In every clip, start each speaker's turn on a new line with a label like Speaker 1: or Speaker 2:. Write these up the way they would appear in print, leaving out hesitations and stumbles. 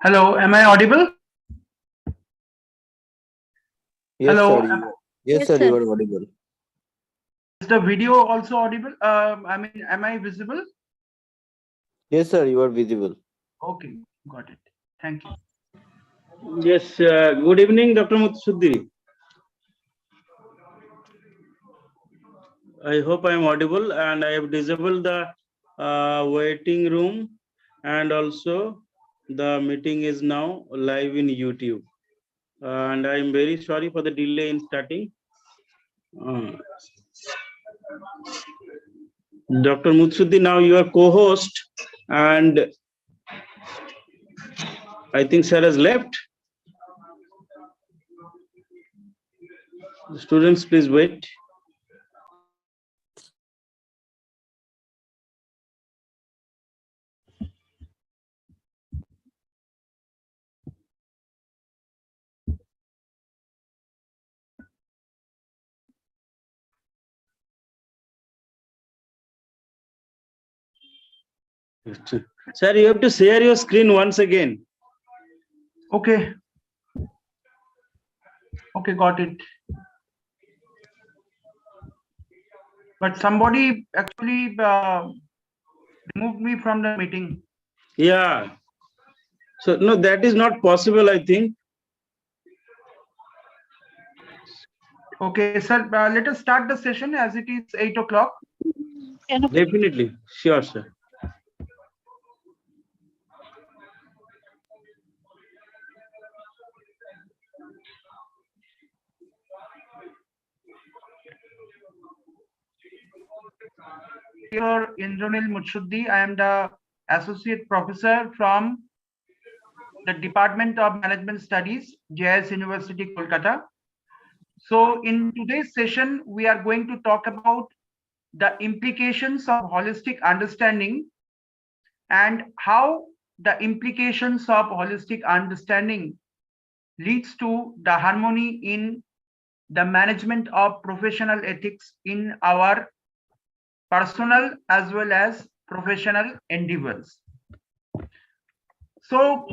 Speaker 1: Hello, am I audible?
Speaker 2: Yes,
Speaker 1: Hello,
Speaker 2: sir. Yes, sir. You are audible.
Speaker 1: is the video also audible? Am I visible?
Speaker 2: Yes, sir. You are visible.
Speaker 1: Okay, got it. Thank you.
Speaker 3: Yes, good evening, Dr. Muthusuddin. I hope I am audible, and I have disabled the waiting room, and also the meeting is now live in YouTube. And I am very sorry for the delay in starting. Dr. Muthusuddin, now you are co-host, and I think sir has left. Students, please wait. Sir, you have to share your screen once again.
Speaker 1: Okay. Okay, got it. But somebody actually removed me from the meeting.
Speaker 3: Yeah. So, no, that is not possible, I think.
Speaker 1: Okay, sir, let us start the session as it is 8 o'clock.
Speaker 3: Definitely. Sure, sir.
Speaker 1: Here, Indranil Muthusuddin, I am the Associate Professor from the Department of Management Studies, JIS University, Kolkata. So in today's session, we are going to talk about the implications of holistic understanding and how the implications of holistic understanding leads to the harmony in the management of professional ethics in our personal as well as professional endeavors. So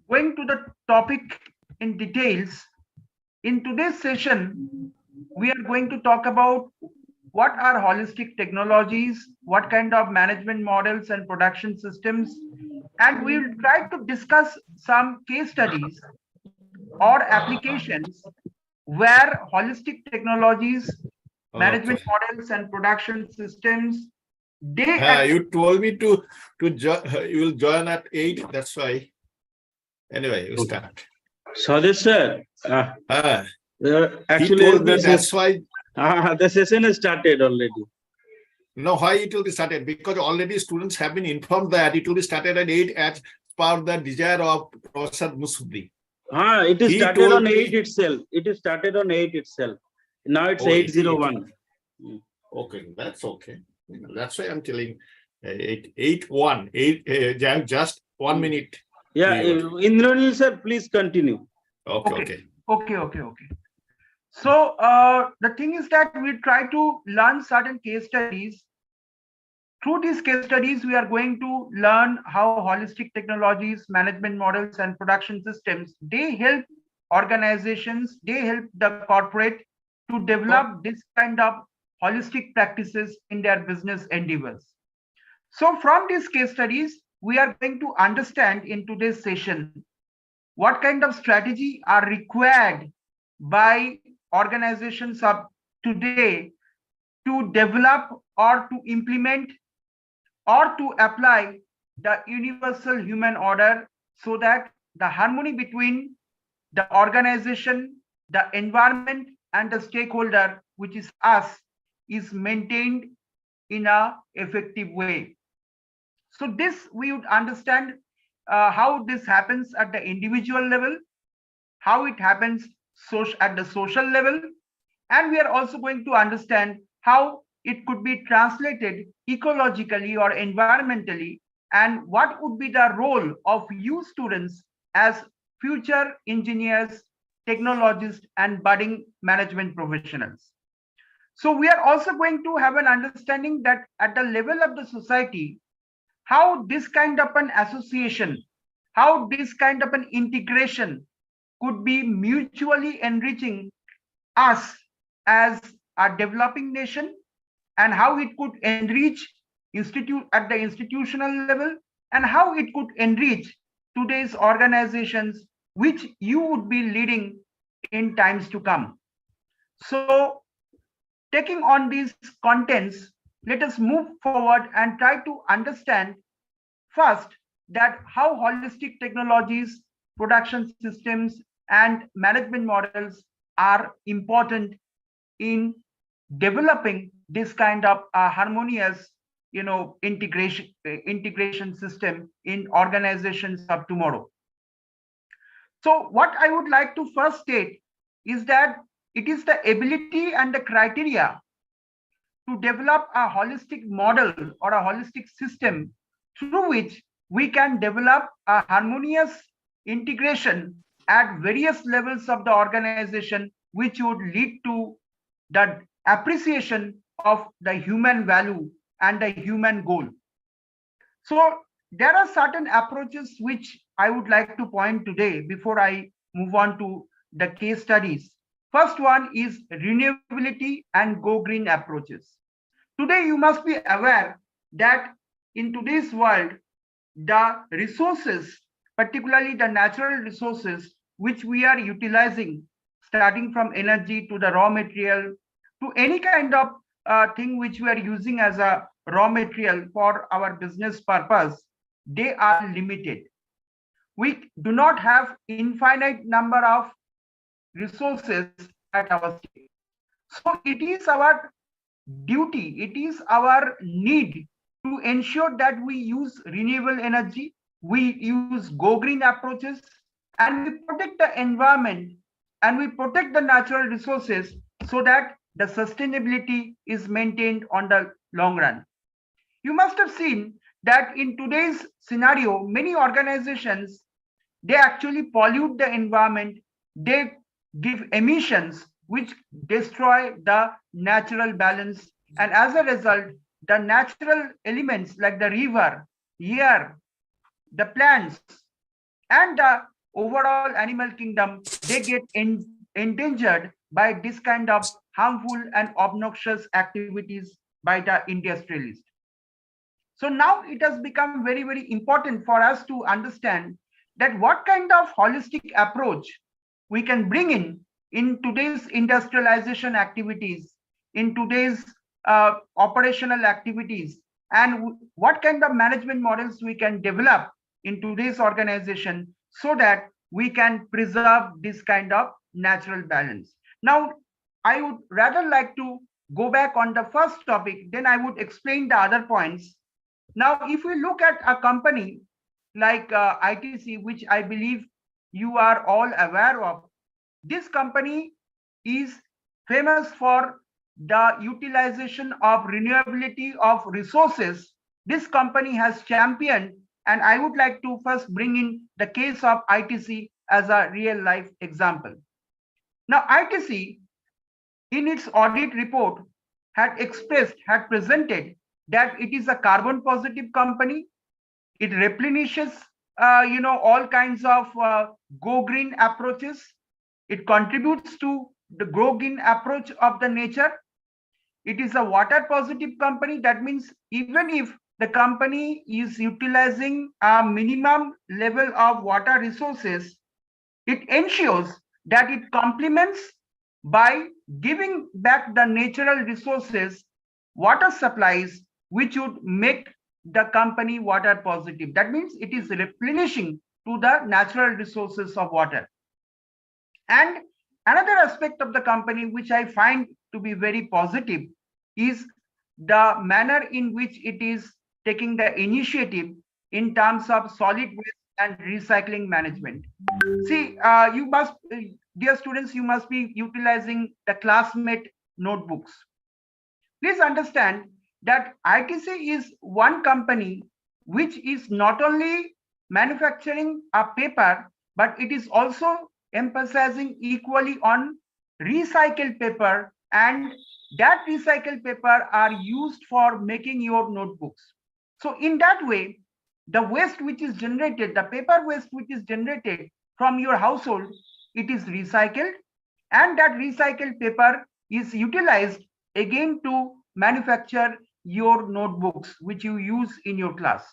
Speaker 1: going to the topic in details, in today's session, we are going to talk about what are holistic technologies, what kind of management models and production systems, and we will try to discuss some case studies or applications where holistic technologies, management models and production systems,
Speaker 4: you told me to you will join at 8, that's why. Anyway, you start.
Speaker 3: Swadesh sir, actually,
Speaker 4: he told me that's why.
Speaker 3: The session has started already.
Speaker 4: No, why it will be started? Because already students have been informed that it will be started at 8 as per the desire of Professor Muthusuddin.
Speaker 3: It is started on 8 itself. It is started on 8 itself. Now it's 8:01.
Speaker 4: Okay, that's okay. That's why I'm telling 8:01. Just 1 minute.
Speaker 3: Yeah, Indranil sir, please continue.
Speaker 4: Okay.
Speaker 1: So the thing is that we try to learn certain case studies. Through these case studies, we are going to learn how holistic technologies, management models, and production systems, they help organizations, they help the corporate to develop this kind of holistic practices in their business endeavors. So from these case studies, we are going to understand in today's session what kind of strategy are required by organizations of today to develop or to implement or to apply the universal human order so that the harmony between the organization, the environment, and the stakeholder, which is us, is maintained in an effective way. So this we would understand how this happens at the individual level, how it happens at the social level, and we are also going to understand how it could be translated ecologically or environmentally, and what would be the role of you students as future engineers, technologists, and budding management professionals. So we are also going to have an understanding that at the level of the society, how this kind of an association, how this kind of an integration could be mutually enriching us as a developing nation, and how it could enrich institute at the institutional level, and how it could enrich today's organizations which you would be leading in times to come. So taking on these contents, let us move forward and try to understand first that how holistic technologies, production systems, and management models are important in developing this kind of harmonious, integration system in organizations of tomorrow. So what I would like to first state is that it is the ability and the criteria to develop a holistic model or a holistic system through which we can develop a harmonious integration at various levels of the organization, which would lead to the appreciation of the human value and the human goal. So there are certain approaches which I would like to point today before I move on to the case studies. First one is renewability and go green approaches. Today you must be aware that in today's world, the resources, particularly the natural resources which we are utilizing, starting from energy to the raw material, to any kind of thing which we are using as a raw material for our business purpose, they are limited. We do not have infinite number of resources at our state. So it is our duty, it is our need to ensure that we use renewable energy, we use go green approaches, and we protect the environment and we protect the natural resources so that the sustainability is maintained on the long run. You must have seen that in today's scenario, many organizations, they actually pollute the environment, they give emissions which destroy the natural balance, and as a result, the natural elements like the river, air, the plants, and the overall animal kingdom, they get endangered by this kind of harmful and obnoxious activities by the industrialist. So now it has become very, very important for us to understand that what kind of holistic approach we can bring in today's industrialization activities, in today's operational activities, and what kind of management models we can develop in today's organization so that we can preserve this kind of natural balance. Now, I would rather like to go back on the first topic, then I would explain the other points. Now, if we look at a company like ITC, which I believe you are all aware of, this company is famous for the utilization of renewability of resources. This company has championed, and I would like to first bring in the case of ITC as a real life example. Now, ITC in its audit report had presented that it is a carbon positive company. It replenishes, all kinds of go green approaches. It contributes to the go green approach of the nature. It is a water positive company. That means even if the company is utilizing a minimum level of water resources, it ensures that it complements by giving back the natural resources, water supplies, which would make the company water positive. That means it is replenishing to the natural resources of water. And another aspect of the company which I find to be very positive is the manner in which it is taking the initiative in terms of solid waste and recycling management. See, you must, dear students, you must be utilizing the classmate notebooks. Please understand that ITC is one company which is not only manufacturing a paper, but it is also emphasizing equally on recycled paper, and that recycled paper are used for making your notebooks. So in that way, the waste which is generated, the paper waste which is generated from your household, it is recycled, and that recycled paper is utilized again to manufacture your notebooks which you use in your class.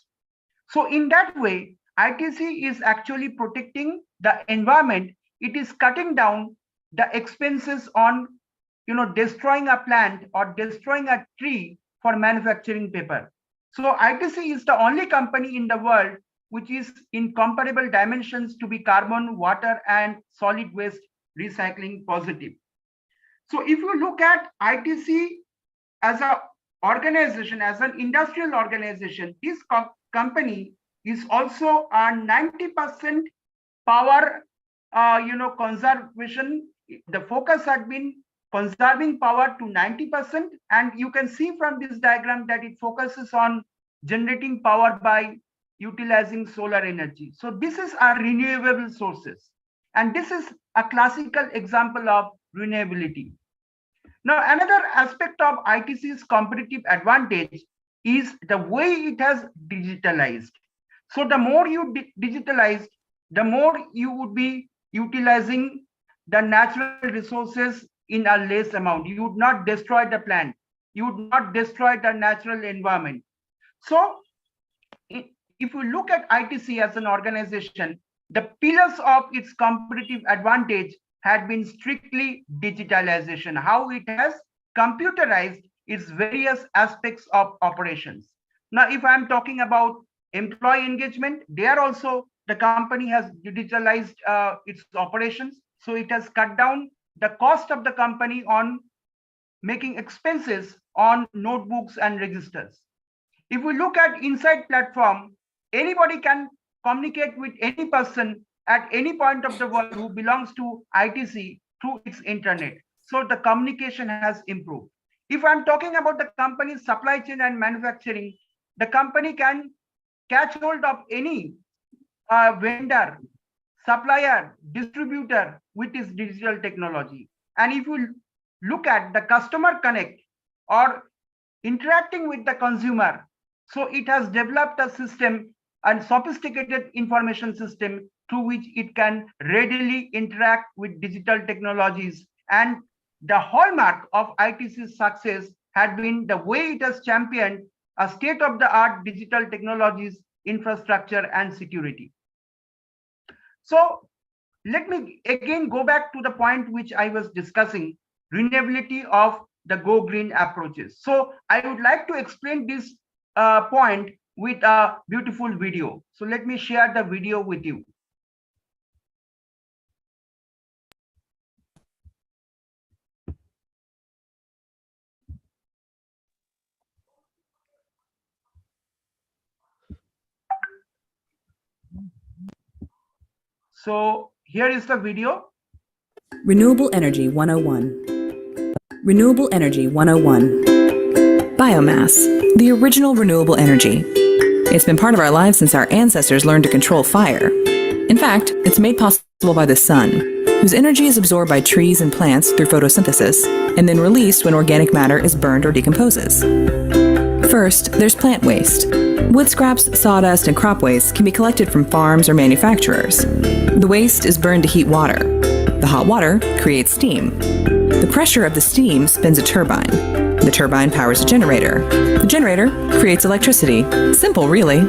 Speaker 1: So in that way, ITC is actually protecting the environment. It is cutting down the expenses on destroying a plant or destroying a tree for manufacturing paper. So ITC is the only company in the world which is in comparable dimensions to be carbon, water, and solid waste recycling positive. So if you look at ITC as an organization, as an industrial organization, this company is also a 90% power conservation. The focus had been conserving power to 90%, and you can see from this diagram that it focuses on generating power by utilizing solar energy. So this is our renewable sources, and this is a classical example of renewability. Now, another aspect of ITC's competitive advantage is the way it has digitalized. So the more you digitalize, the more you would be utilizing the natural resources in a less amount. You would not destroy the plant. You would not destroy the natural environment. So if you look at ITC as an organization, the pillars of its competitive advantage had been strictly digitalization, how it has computerized its various aspects of operations. Now, if I'm talking about employee engagement, there also the company has digitalized its operations. So it has cut down the cost of the company on making expenses on notebooks and registers. If we look at inside platform, anybody can communicate with any person at any point of the world who belongs to ITC through its internet. So the communication has improved. If I'm talking about the company's supply chain and manufacturing, the company can catch hold of any vendor, supplier, distributor with its digital technology. And if you look at the customer connect or interacting with the consumer, so it has developed a system and sophisticated information system through which it can readily interact with digital technologies. And the hallmark of ITC's success had been the way it has championed a state-of-the-art digital technologies, infrastructure, and security. So let me again go back to the point which I was discussing, renewability of the Go Green approaches. So I would like to explain this point with a beautiful video. So let me share the video with you. So here is the video.
Speaker 5: Renewable Energy 101. Renewable Energy 101. Biomass, the original renewable energy. It's been part of our lives since our ancestors learned to control fire. In fact, it's made possible by the sun, whose energy is absorbed by trees and plants through photosynthesis, and then released when organic matter is burned or decomposes. First, there's plant waste. Wood scraps, sawdust, and crop waste can be collected from farms or manufacturers. The waste is burned to heat water. The hot water creates steam. The pressure of the steam spins a turbine. The turbine powers a generator. The generator creates electricity. Simple, really.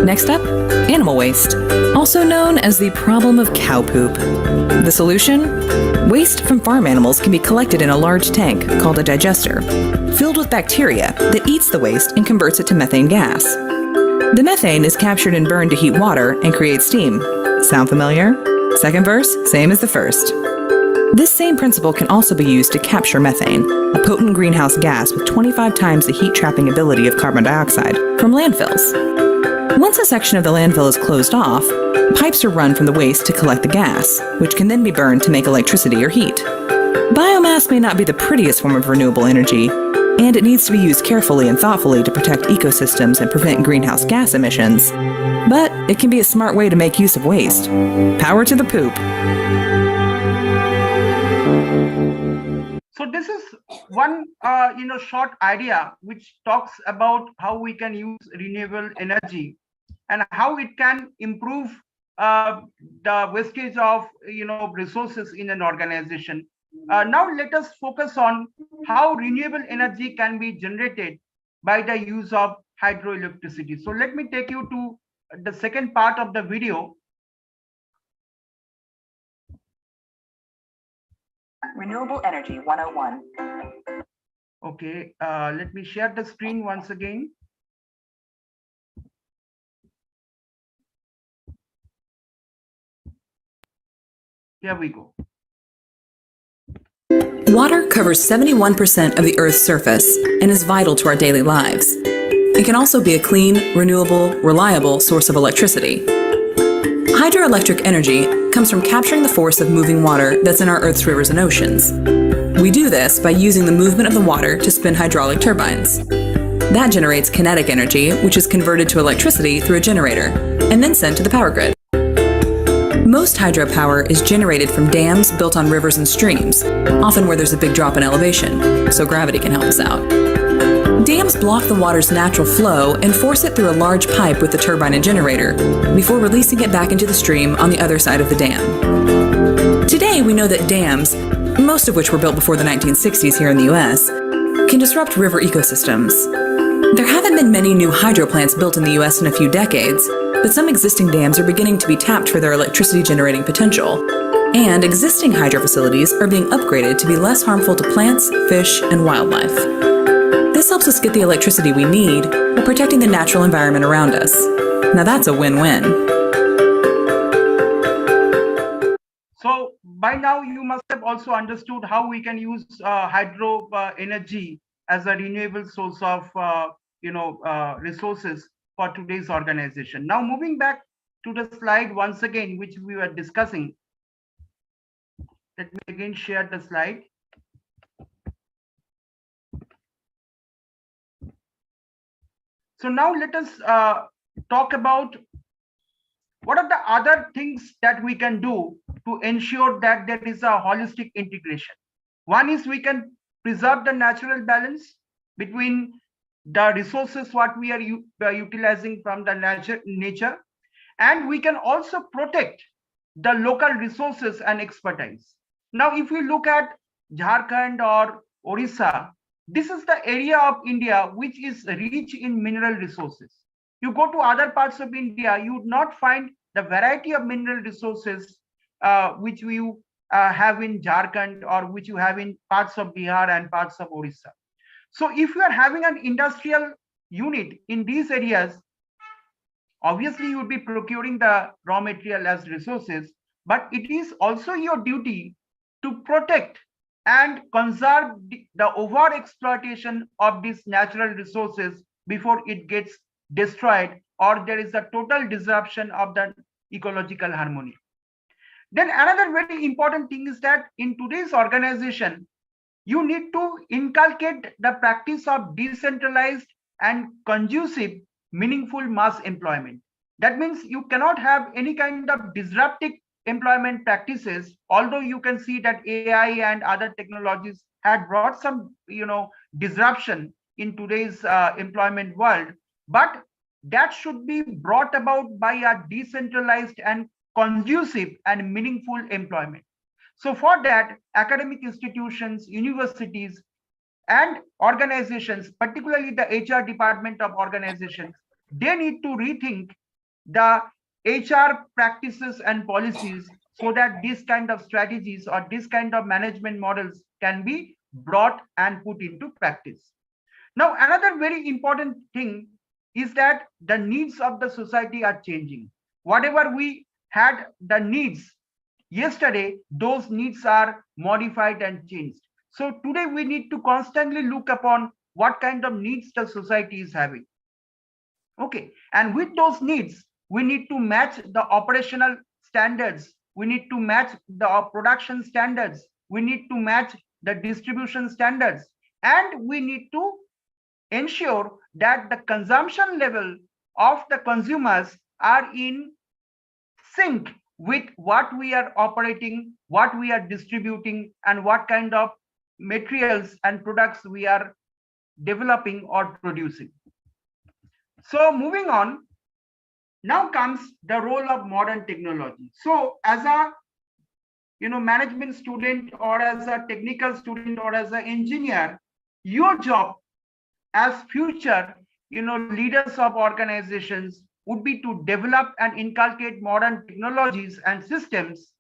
Speaker 5: Next up, animal waste, also known as the problem of cow poop. The solution? Waste from farm animals can be collected in a large tank called a digester, filled with bacteria that eats the waste and converts it to methane gas. The methane is captured and burned to heat water and create steam. Sound familiar? Second verse, same as the first. This same principle can also be used to capture methane, a potent greenhouse gas with 25 times the heat-trapping ability of carbon dioxide, from landfills. Once a section of the landfill is closed off, pipes are run from the waste to collect the gas, which can then be burned to make electricity or heat. Biomass may not be the prettiest form of renewable energy, and it needs to be used carefully and thoughtfully to protect ecosystems and prevent greenhouse gas emissions. But it can be a smart way to make use of waste. Power to the poop.
Speaker 1: So this is one short idea which talks about how we can use renewable energy and how it can improve the wastage of resources in an organization. Now let us focus on how renewable energy can be generated by the use of hydroelectricity. So let me take you to the second part of the video.
Speaker 5: Renewable Energy 101.
Speaker 1: Okay, let me share the screen once again. Here we go.
Speaker 5: Water covers 71% of the Earth's surface and is vital to our daily lives. It can also be a clean, renewable, reliable source of electricity. Hydroelectric energy comes from capturing the force of moving water that's in our Earth's rivers and oceans. We do this by using the movement of the water to spin hydraulic turbines. That generates kinetic energy, which is converted to electricity through a generator and then sent to the power grid. Most hydropower is generated from dams built on rivers and streams, often where there's a big drop in elevation, so gravity can help us out. Dams block the water's natural flow and force it through a large pipe with the turbine and generator before releasing it back into the stream on the other side of the dam. Today, we know that dams, most of which were built before the 1960s here in the US, can disrupt river ecosystems. There haven't been many new hydro plants built in the US in a few decades, but some existing dams are beginning to be tapped for their electricity generating potential, and existing hydro facilities are being upgraded to be less harmful to plants, fish, and wildlife. This helps us get the electricity we need while protecting the natural environment around us. Now that's a win-win.
Speaker 1: So by now you must have also understood how we can use hydro energy as a renewable source of resources for today's organization. Now moving back to the slide once again, which we were discussing. Let me again share the slide. So now let us talk about what are the other things that we can do to ensure that there is a holistic integration. One is we can preserve the natural balance between the resources what we are utilizing from the nature, and we can also protect the local resources and expertise. Now, if we look at Jharkhand or Orissa, this is the area of India which is rich in mineral resources. You go to other parts of India, you would not find the variety of mineral resources which you have in Jharkhand or which you have in parts of Bihar and parts of Orissa. So if you are having an industrial unit in these areas, obviously you would be procuring the raw material as resources, but it is also your duty to protect and conserve the over exploitation of these natural resources before it gets destroyed or there is a total disruption of the ecological harmony. Then another very important thing is that in today's organization, you need to inculcate the practice of decentralized and conducive, meaningful mass employment. That means you cannot have any kind of disruptive employment practices, although you can see that AI and other technologies had brought some, disruption in today's employment world, but that should be brought about by a decentralized and conducive and meaningful employment. So for that, academic institutions, universities, and organizations, particularly the HR department of organizations, they need to rethink the HR practices and policies so that this kind of strategies or this kind of management models can be brought and put into practice. Now, another very important thing is that the needs of the society are changing. Whatever we had the needs yesterday, those needs are modified and changed. So today we need to constantly look upon what kind of needs the society is having. Okay, and with those needs, we need to match the operational standards. We need to match the production standards. We need to match the distribution standards. And we need to ensure that the consumption level of the consumers are in sync with what we are operating, what we are distributing, and what kind of materials and products we are developing or producing. So moving on, now comes the role of modern technology. So as a management student, or as a technical student, or as an engineer, your job as future leaders of organizations would be to develop and inculcate modern technologies and systems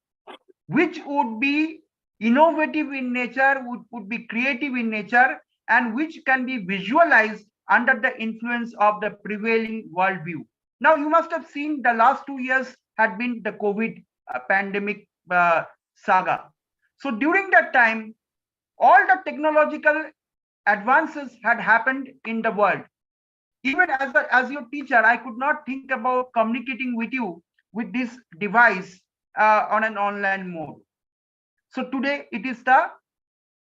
Speaker 1: which would be innovative in nature, would be creative in nature, and which can be visualized under the influence of the prevailing worldview. Now, you must have seen the last 2 years had been the COVID pandemic saga. So during that time, all the technological advances had happened in the world. Even as your teacher, I could not think about communicating with you with this device on an online mode. So today it is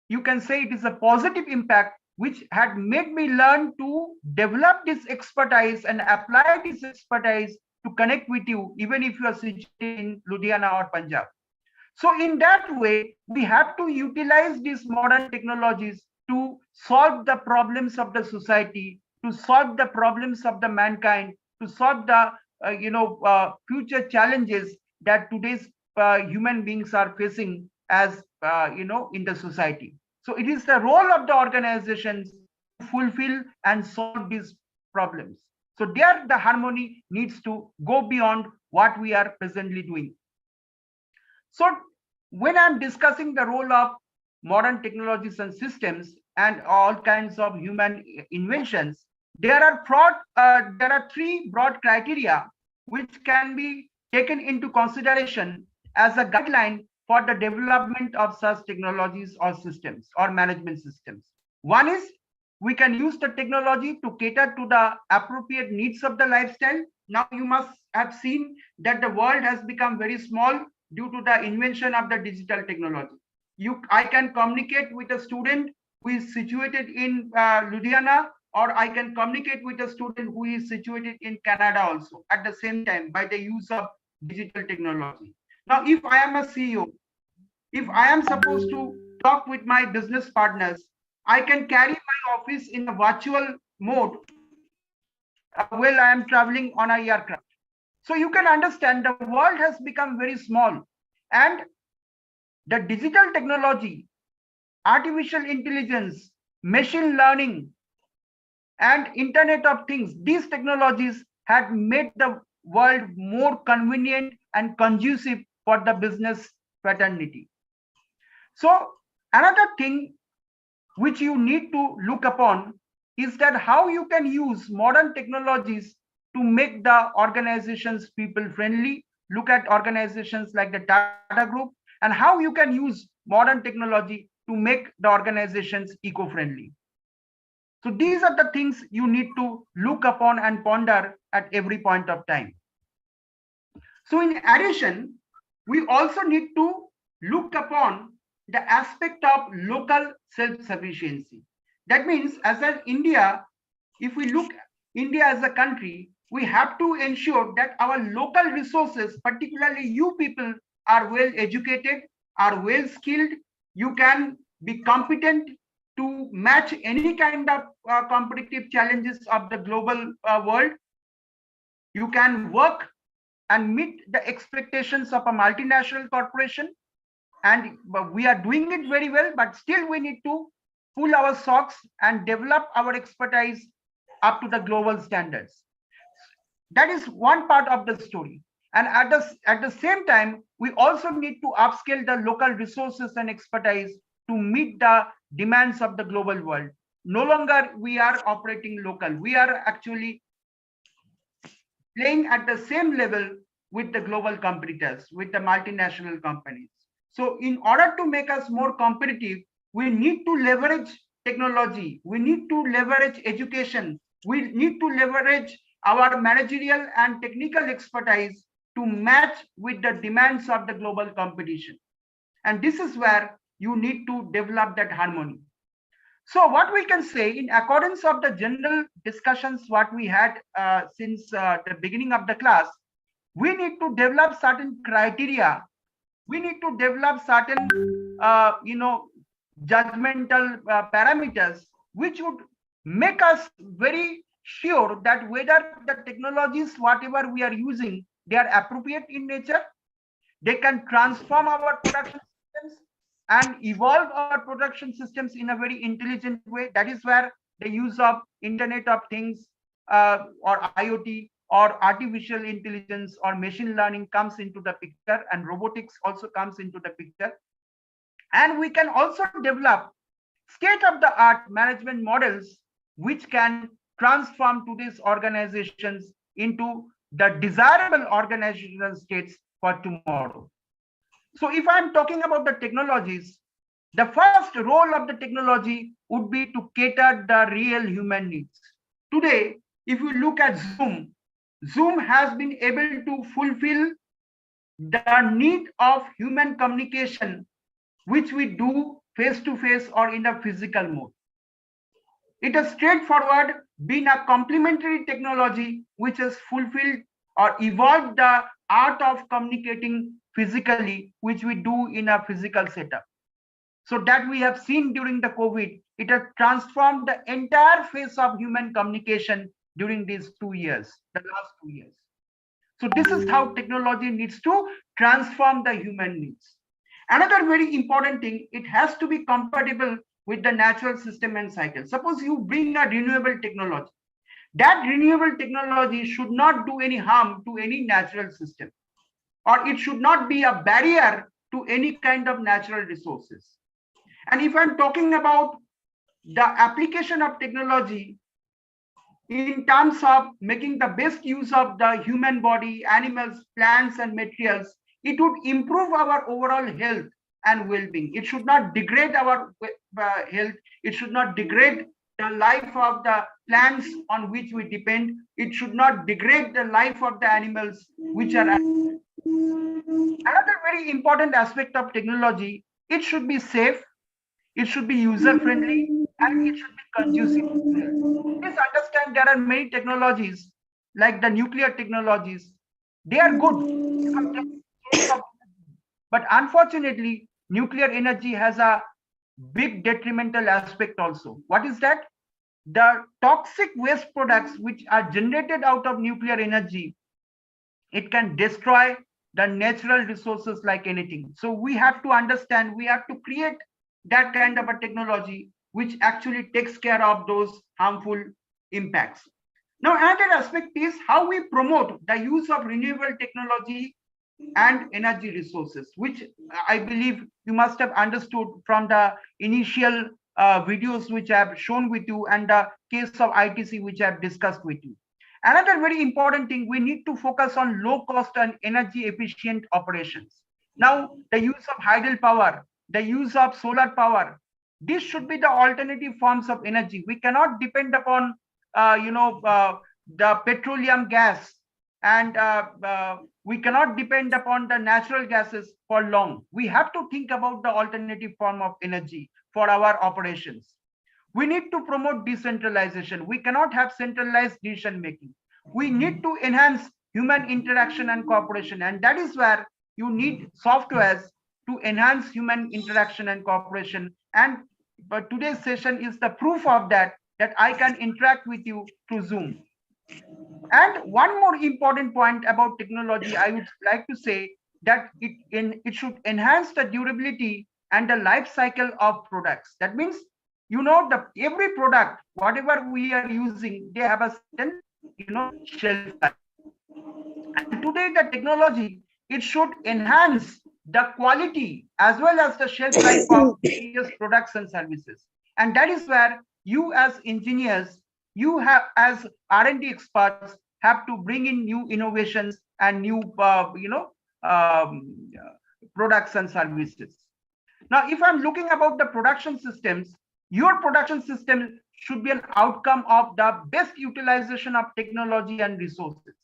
Speaker 1: you can say it is a positive impact which had made me learn to develop this expertise and apply this expertise to connect with you, even if you are situated in Ludhiana or Punjab. So in that way, we have to utilize these modern technologies to solve the problems of the society, to solve the problems of the mankind, to solve the future challenges that today's human beings are facing as in the society. So it is the role of the organizations to fulfill and solve these problems. So there the harmony needs to go beyond what we are presently doing. So when I'm discussing the role of modern technologies and systems and all kinds of human inventions, there are three broad criteria which can be taken into consideration as a guideline for the development of such technologies or systems or management systems. One is, we can use the technology to cater to the appropriate needs of the lifestyle. Now you must have seen that the world has become very small due to the invention of the digital technology. I can communicate with a student who is situated in Ludhiana, or I can communicate with a student who is situated in Canada also at the same time by the use of digital technology. Now, if I am a CEO, if I am supposed to talk with my business partners, I can carry my office in a virtual mode while I am traveling on a aircraft. So you can understand the world has become very small, and the digital technology, artificial intelligence, machine learning, and Internet of Things, these technologies had made the world more convenient and conducive for the business fraternity. So another thing which you need to look upon is that how you can use modern technologies to make the organizations people friendly. Look at organizations like the Tata Group, and how you can use modern technology to make the organizations eco-friendly. So these are the things you need to look upon and ponder at every point of time. So in addition, we also need to look upon the aspect of local self-sufficiency. That means, as an India, if we look at India as a country, we have to ensure that our local resources, particularly you people, are well educated, are well skilled. You can be competent to match any kind of competitive challenges of the global world. You can work and meet the expectations of a multinational corporation. And we are doing it very well, but still we need to pull our socks and develop our expertise up to the global standards. That is one part of the story. And at the same time, we also need to upscale the local resources and expertise to meet the demands of the global world. No longer we are operating local. We are actually playing at the same level with the global competitors, with the multinational companies. So in order to make us more competitive, we need to leverage technology. We need to leverage education. We need to leverage our managerial and technical expertise to match with the demands of the global competition. And this is where you need to develop that harmony. So what we can say, in accordance of the general discussions what we had since the beginning of the class, we need to develop certain criteria. We need to develop certain judgmental parameters, which would make us very sure that whether the technologies, whatever we are using, they are appropriate in nature, they can transform our production systems and evolve our production systems in a very intelligent way. That is where the use of Internet of Things or IoT or artificial intelligence or machine learning comes into the picture, and robotics also comes into the picture. And we can also develop state-of-the-art management models which can transform today's organizations into the desirable organizational states for tomorrow. So if I'm talking about the technologies, the first role of the technology would be to cater the real human needs. Today, if you look at Zoom has been able to fulfill the need of human communication, which we do face to face or in a physical mode. It has straightforward been a complementary technology which has fulfilled or evolved the art of communicating physically, which we do in a physical setup. So that we have seen during the COVID, it has transformed the entire face of human communication during these 2 years, the last 2 years. So this is how technology needs to transform the human needs. Another very important thing, it has to be compatible with the natural system and cycle. Suppose you bring a renewable technology. That renewable technology should not do any harm to any natural system, or it should not be a barrier to any kind of natural resources. And if I'm talking about the application of technology in terms of making the best use of the human body, animals, plants, and materials, it would improve our overall health and well-being. It should not degrade our health. It should not degrade the life of the plants on which we depend. It should not degrade the life of the animals which are. Another very important aspect of technology, it should be safe, it should be user-friendly, and it should be conducive. Please understand there are many technologies like the nuclear technologies. They are good, but unfortunately, nuclear energy has a big detrimental aspect also. What is that? The toxic waste products which are generated out of nuclear energy, it can destroy the natural resources like anything. So we have to understand, we have to create that kind of a technology which actually takes care of those harmful impacts. Now, another aspect is how we promote the use of renewable technology and energy resources, which I believe you must have understood from the initial videos which I have shown with you and the case of ITC which I have discussed with you. Another very important thing, we need to focus on low cost and energy efficient operations. Now, the use of hydropower, the use of solar power, this should be the alternative forms of energy. We cannot depend upon the petroleum gas, and we cannot depend upon the natural gases for long. We have to think about the alternative form of energy for our operations. We need to promote decentralization. We cannot have centralized decision making. We need to enhance human interaction and cooperation, and that is where you need softwares to enhance human interaction and cooperation. And but today's session is the proof of that I can interact with you through Zoom. And one more important point about technology, I would like to say that it should enhance the durability and the life cycle of products. That means, every product, whatever we are using, they have a certain, shelf life. And today the technology, it should enhance the quality as well as the shelf life of various products and services. And that is where you as engineers, you have as R&D experts have to bring in new innovations and new products and services. Now, if I'm looking about the production systems, your production system should be an outcome of the best utilization of technology and resources.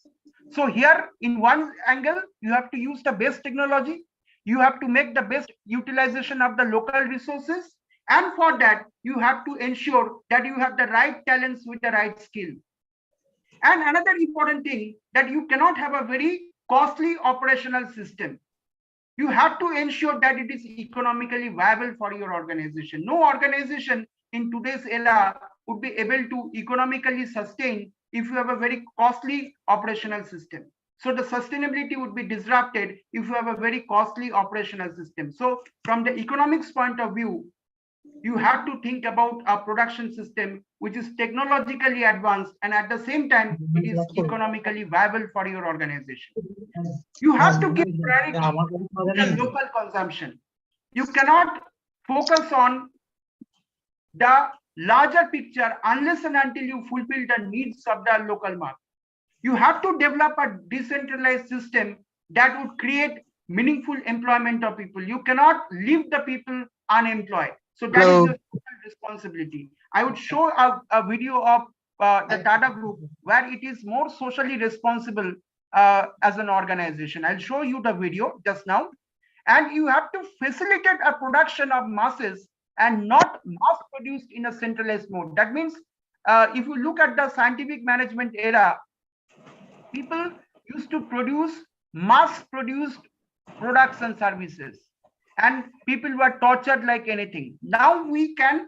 Speaker 1: So here in one angle, you have to use the best technology. You have to make the best utilization of the local resources. And for that, you have to ensure that you have the right talents with the right skill. And another important thing, that you cannot have a very costly operational system. You have to ensure that it is economically viable for your organization. No organization in today's era would be able to economically sustain if you have a very costly operational system. So the sustainability would be disrupted if you have a very costly operational system. So from the economics point of view, you have to think about a production system which is technologically advanced and at the same time it is economically viable for your organization. You have to give priority to the local consumption. You cannot focus on the larger picture unless and until you fulfill the needs of the local market. You have to develop a decentralized system that would create meaningful employment of people. You cannot leave the people unemployed. So that is your social responsibility. I would show a video of the Tata Group where it is more socially responsible as an organization. I'll show you the video just now. And you have to facilitate a production of masses and not mass produced in a centralized mode. That means if you look at the scientific management era, people used to produce mass produced products and services, and people were tortured like anything. Now we can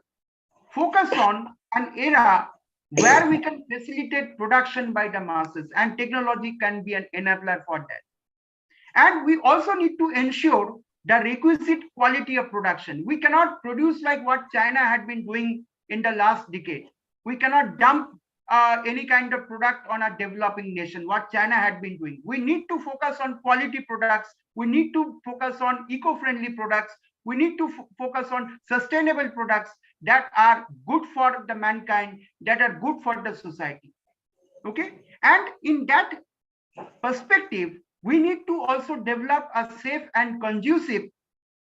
Speaker 1: focus on an era where we can facilitate production by the masses, and technology can be an enabler for that. And we also need to ensure the requisite quality of production. We cannot produce like what China had been doing in the last decade. We cannot dump any kind of product on a developing nation, what China had been doing. We need to focus on quality products. We need to focus on eco-friendly products. We need to focus on sustainable products that are good for the mankind, that are good for the society. Okay. And in that perspective, we need to also develop a safe and conducive,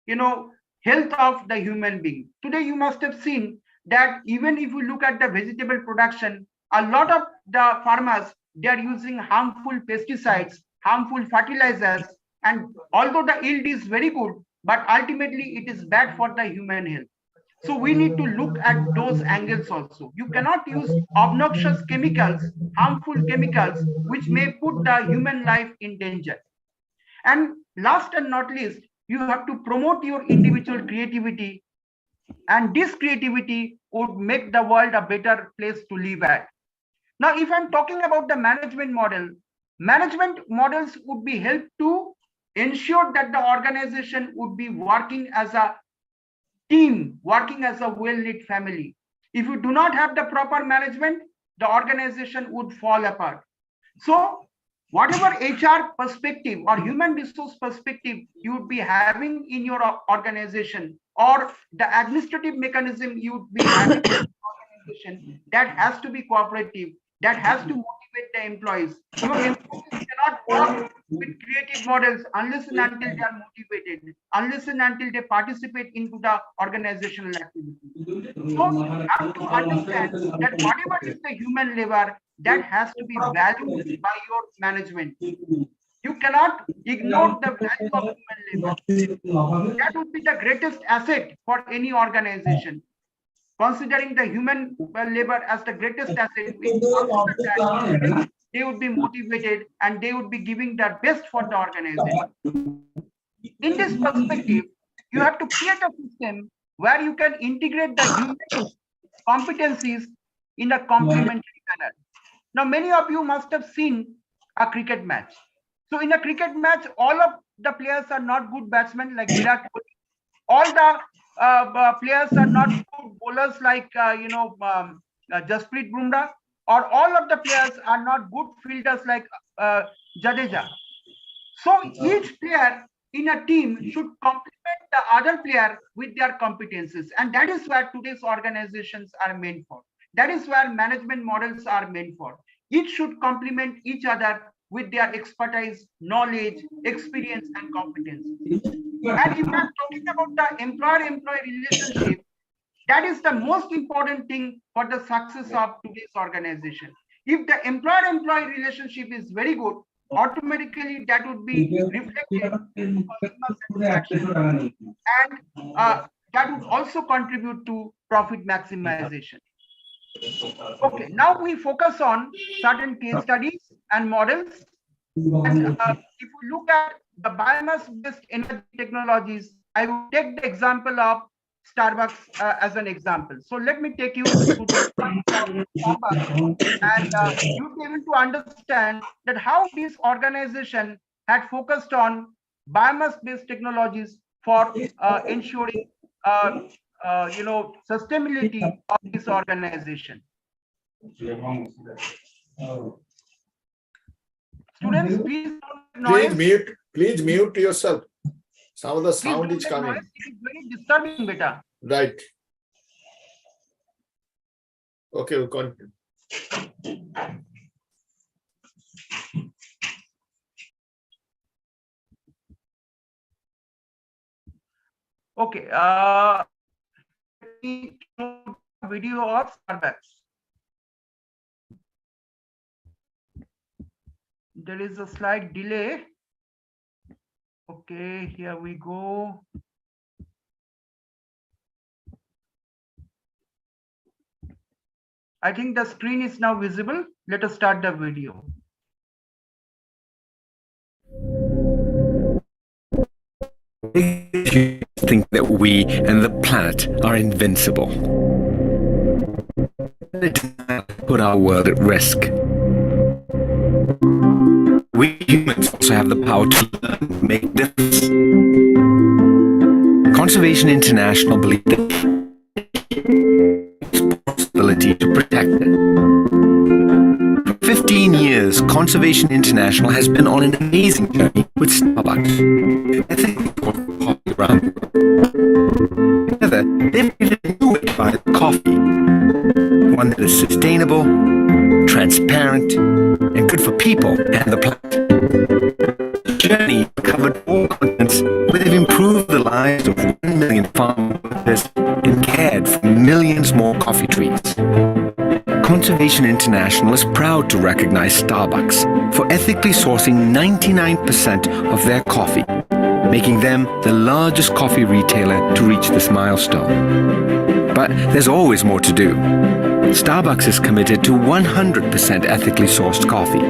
Speaker 1: health of the human being. Today, you must have seen that even if you look at the vegetable production, a lot of the farmers, they are using harmful pesticides, harmful fertilizers, and although the yield is very good, but ultimately it is bad for the human health. So we need to look at those angles also. You cannot use obnoxious chemicals, harmful chemicals, which may put the human life in danger. And last and not least, you have to promote your individual creativity, and this creativity would make the world a better place to live at. Now, if I'm talking about the management model, management models would be helped to ensure that the organization would be working as a team, working as a well-knit family. If you do not have the proper management, the organization would fall apart. So whatever HR perspective or human resource perspective you would be having in your organization, or the administrative mechanism you would be having in your organization, that has to be cooperative, that has to motivate the employees. Your employees cannot work with creative models unless and until they are motivated, unless and until they participate into the organizational activity. So you have to understand that whatever is the human labor, that has to be valued by your management. You cannot ignore the value of human labor. That would be the greatest asset for any organization. Considering the human labor as the greatest asset, they would be motivated and they would be giving their best for the organization. In this perspective, you have to create a system where you can integrate the human competencies in a complementary manner. Now, many of you must have seen a cricket match. So in a cricket match, all of the players are not good batsmen like Virat Kohli. All the players are not good bowlers like Jasprit Bumrah, or all of the players are not good fielders like Jadeja. So each player in a team should complement the other player with their competences, and that is where today's organizations are meant for. That is where management models are meant for. Each should complement each other with their expertise, knowledge, experience, and competence. And if I'm talking about the employer-employee relationship, that is the most important thing for the success of today's organization. If the employer-employee relationship is very good, automatically that would be reflected in customer satisfaction, and that would also contribute to profit maximization. Okay, now we focus on certain case studies and models. And if we look at the biomass-based energy technologies, I will take the example of Starbucks as an example. So let me take you to Starbucks, and you'll be able to understand that how this organization had focused on biomass-based technologies for ensuring, sustainability of this organization. Students, please don't make noise.
Speaker 4: Please mute yourself. Some of the
Speaker 1: Please
Speaker 4: sound
Speaker 1: don't
Speaker 4: is
Speaker 1: make
Speaker 4: coming.
Speaker 1: noise. It is very disturbing, beta.
Speaker 4: Right. Okay, we'll continue.
Speaker 1: Okay. Let me show a video of Starbucks. There is a slight delay. Okay, here we go. I think the screen is now visible. Let us start the video.
Speaker 6: Think that we and the planet are invincible. Put our world at risk. We humans also have the power to learn and make a difference. Conservation International believes that responsibility to protect it. For 15 years, Conservation International has been on an amazing journey with Starbucks. Ethically sourced coffee around the world. Together, they've created a new way to buy coffee. One that is sustainable, transparent, and good for people and the planet. The journey covered all continents where they've improved the lives of 1 million farm workers and cared for millions more coffee trees. Conservation International is proud to recognize Starbucks for ethically sourcing 99% of their coffee, making them the largest coffee retailer to reach this milestone. But there's always more to do. Starbucks is committed to 100% ethically sourced coffee.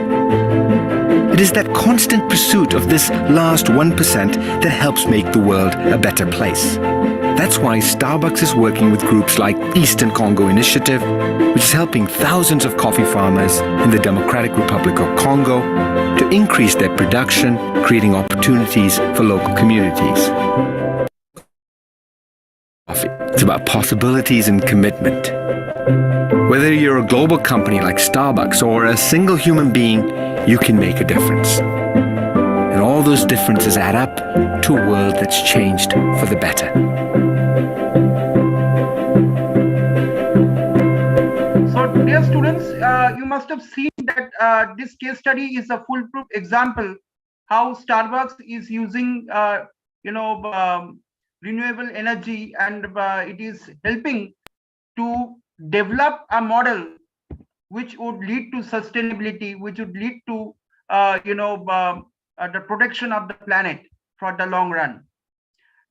Speaker 6: It is that constant pursuit of this last 1% that helps make the world a better place. That's why Starbucks is working with groups like Eastern Congo Initiative, which is helping thousands of coffee farmers in the Democratic Republic of Congo to increase their production, creating opportunities for local communities. It's about possibilities and commitment. Whether you're a global company like Starbucks or a single human being, you can make a difference. And all those differences add up to a world that's changed for the better.
Speaker 1: So, dear students, you must have seen that this case study is a foolproof example how Starbucks is using, renewable energy, and it is helping to develop a model which would lead to sustainability, which would lead to the protection of the planet for the long run.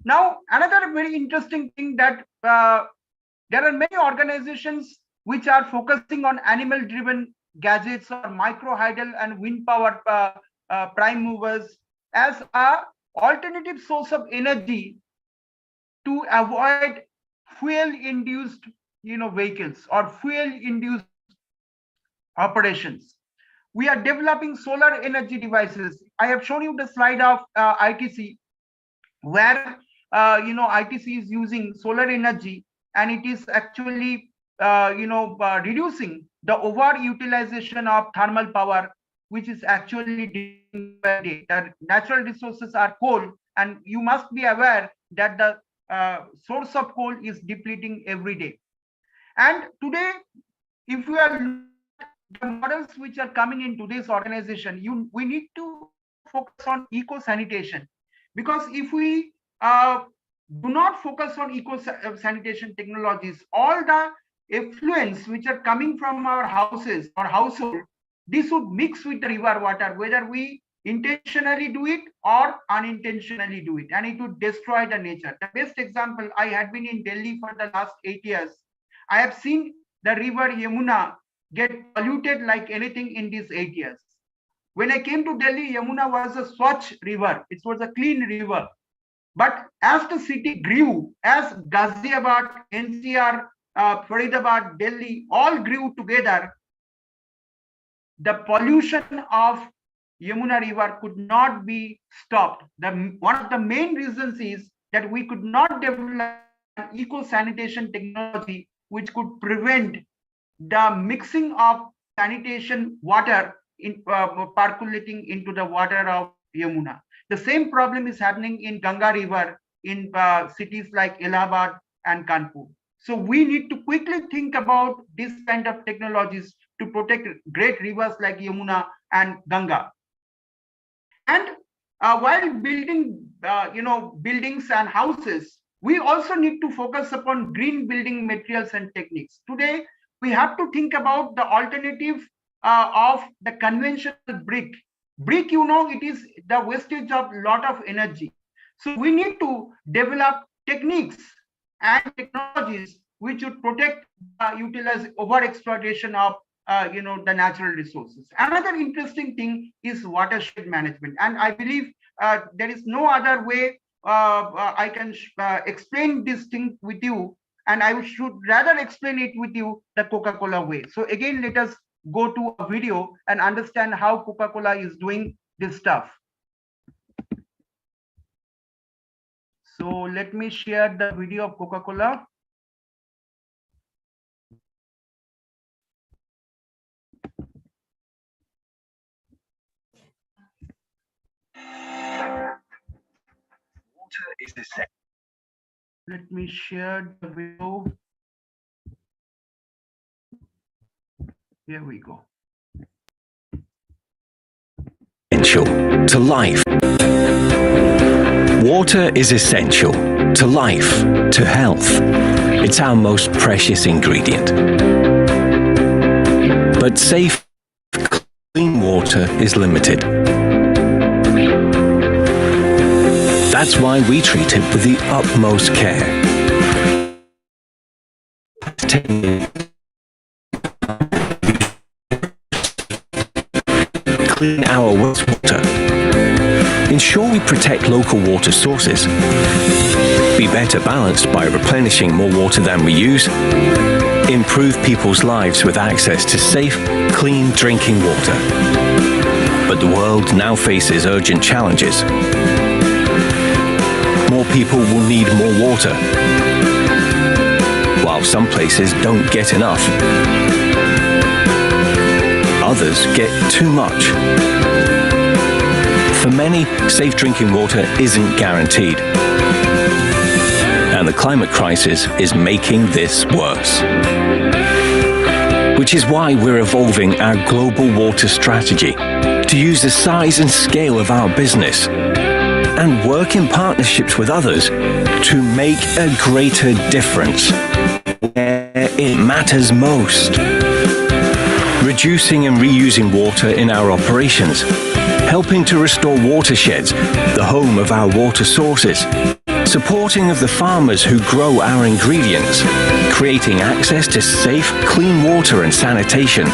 Speaker 1: Now, another very interesting thing that there are many organizations which are focusing on animal-driven gadgets or micro-hydel and wind power prime movers as a alternative source of energy to avoid fuel-induced vehicles or fuel-induced operations. We are developing solar energy devices. I have shown you the slide of ITC, where ITC is using solar energy, and it is actually reducing the overutilization of thermal power, which is actually the natural resources are coal, and you must be aware that the source of coal is depleting every day. And today, if we are looking at the models which are coming in today's organization, we need to focus on eco-sanitation, because if we do not focus on eco-sanitation technologies, all the effluents which are coming from our houses or household, this would mix with the river water, whether we intentionally do it or unintentionally do it, and it would destroy the nature. The best example, I had been in Delhi for the last 8 years. I have seen the river Yamuna get polluted like anything in these 8 years. When I came to Delhi, Yamuna was a Swachh river. It was a clean river. But as the city grew, as Ghaziabad, NCR, Faridabad, Delhi all grew together, the pollution of Yamuna river could not be stopped. One of the main reasons is that we could not develop eco-sanitation technology which could prevent the mixing of sanitation water in percolating into the water of Yamuna. The same problem is happening in Ganga river in cities like Allahabad and Kanpur. So we need to quickly think about this kind of technologies to protect great rivers like Yamuna and Ganga. And while building, buildings and houses, we also need to focus upon green building materials and techniques. Today, we have to think about the alternative of the conventional brick. Brick, it is the wastage of a lot of energy. So we need to develop techniques and technologies which would protect, utilize overexploitation of the natural resources. Another interesting thing is watershed management. And I believe there is no other way I can explain this thing with you. And I should rather explain it with you the Coca-Cola way. So again, let us go to a video and understand how Coca-Cola is doing this stuff. So let me share the video of Coca-Cola.
Speaker 6: Water is essential.
Speaker 1: Let me share the video. Here we go.
Speaker 6: Essential to life. Water is essential to life, to health. It's our most precious ingredient. But safe, clean water is limited. That's why we treat it with the utmost care. Clean our wastewater. Ensure we protect local water sources. Be better balanced by replenishing more water than we use. Improve people's lives with access to safe, clean drinking water. But the world now faces urgent challenges. More people will need more water, while some places don't get enough. Others get too much. For many, safe drinking water isn't guaranteed. And the climate crisis is making this worse. Which is why we're evolving our global water strategy to use the size and scale of our business and work in partnerships with others to make a greater difference where it matters most. Reducing and reusing water in our operations, helping to restore watersheds, the home of our water sources, supporting of the farmers who grow our ingredients, creating access to safe, clean water and sanitation,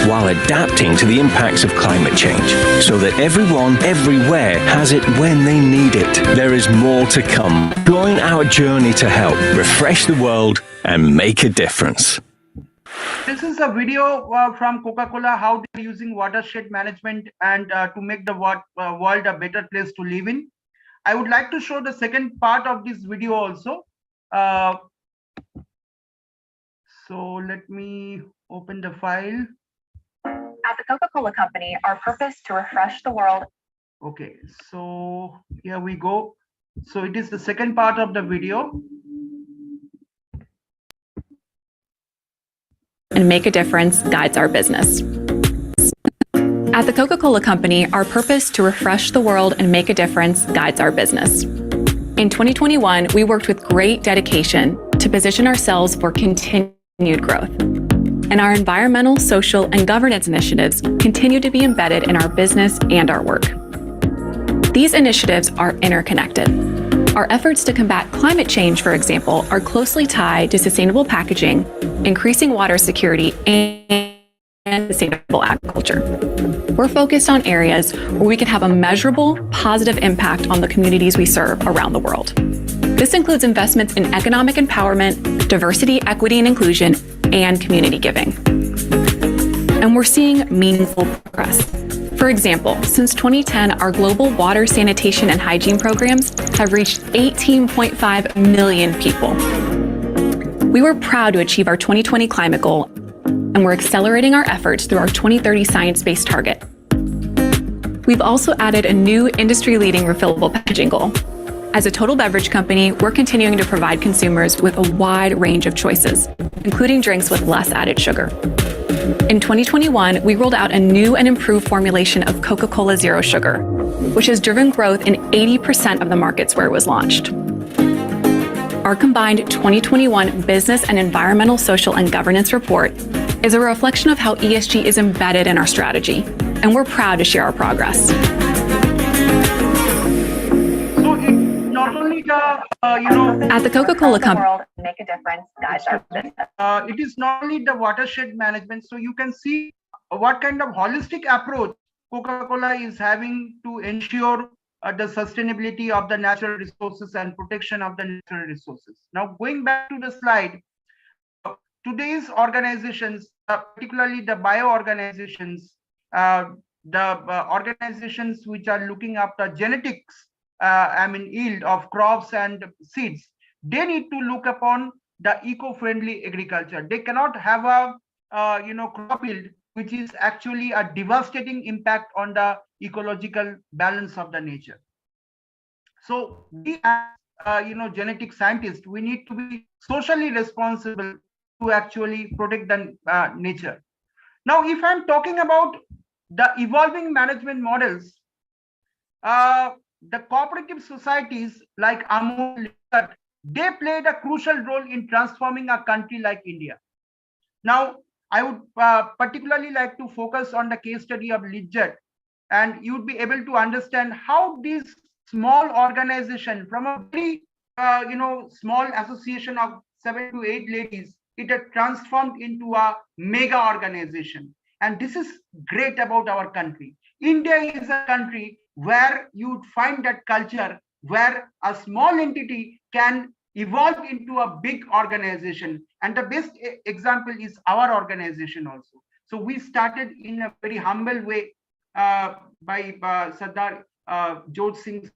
Speaker 6: while adapting to the impacts of climate change, so that everyone, everywhere has it when they need it. There is more to come. Join our journey to help refresh the world and make a difference.
Speaker 1: This is a video from Coca-Cola, how they're using watershed management and to make the world a better place to live in. I would like to show the second part of this video also. So let me open the file.
Speaker 7: At the Coca-Cola Company, our purpose to refresh the world.
Speaker 1: Okay, so here we go. So it is the second part of the video.
Speaker 8: And make a difference guides our business. At the Coca-Cola Company, our purpose to refresh the world and make a difference guides our business. In 2021, we worked with great dedication to position ourselves for continued growth. And our environmental, social, and governance initiatives continue to be embedded in our business and our work. These initiatives are interconnected. Our efforts to combat climate change, for example, are closely tied to sustainable packaging, increasing water security, and and sustainable agriculture. We're focused on areas where we can have a measurable, positive impact on the communities we serve around the world. This includes investments in economic empowerment, diversity, equity, and inclusion, and community giving. And we're seeing meaningful progress. For example, since 2010, our global water, sanitation, and hygiene programs have reached 18.5 million people. We were proud to achieve our 2020 climate goal, and we're accelerating our efforts through our 2030 science-based target. We've also added a new industry-leading refillable packaging goal. As a total beverage company, we're continuing to provide consumers with a wide range of choices, including drinks with less added sugar. In 2021, we rolled out a new and improved formulation of Coca-Cola Zero Sugar, which has driven growth in 80% of the markets where it was launched. Our combined 2021 Business and Environmental, Social, and Governance report is a reflection of how ESG is embedded in our strategy, and we're proud to share our progress.
Speaker 1: So it's not only the,
Speaker 8: At the Coca-Cola Company,
Speaker 7: make a difference, guys, our business.
Speaker 1: it is not only the watershed management. So you can see what kind of holistic approach Coca-Cola is having to ensure the sustainability of the natural resources and protection of the natural resources. Now, going back to the slide, today's organizations, particularly the bio organizations, organizations which are looking after genetics, yield of crops and seeds, they need to look upon the eco-friendly agriculture. They cannot have a crop yield which is actually a devastating impact on the ecological balance of the nature. So we as genetic scientists, we need to be socially responsible to actually protect the nature. Now, if I'm talking about the evolving management models, the cooperative societies like Amul, they played a crucial role in transforming a country like India. Now, I would particularly like to focus on the case study of Lijjat, and you'd be able to understand how this small organization from a very small association of 7 to 8 ladies, it had transformed into a mega organization. And this is great about our country. India is a country where you'd find that culture where a small entity can evolve into a big organization. And the best example is our organization also. So we started in a very humble way by Sardar Jodh Singh.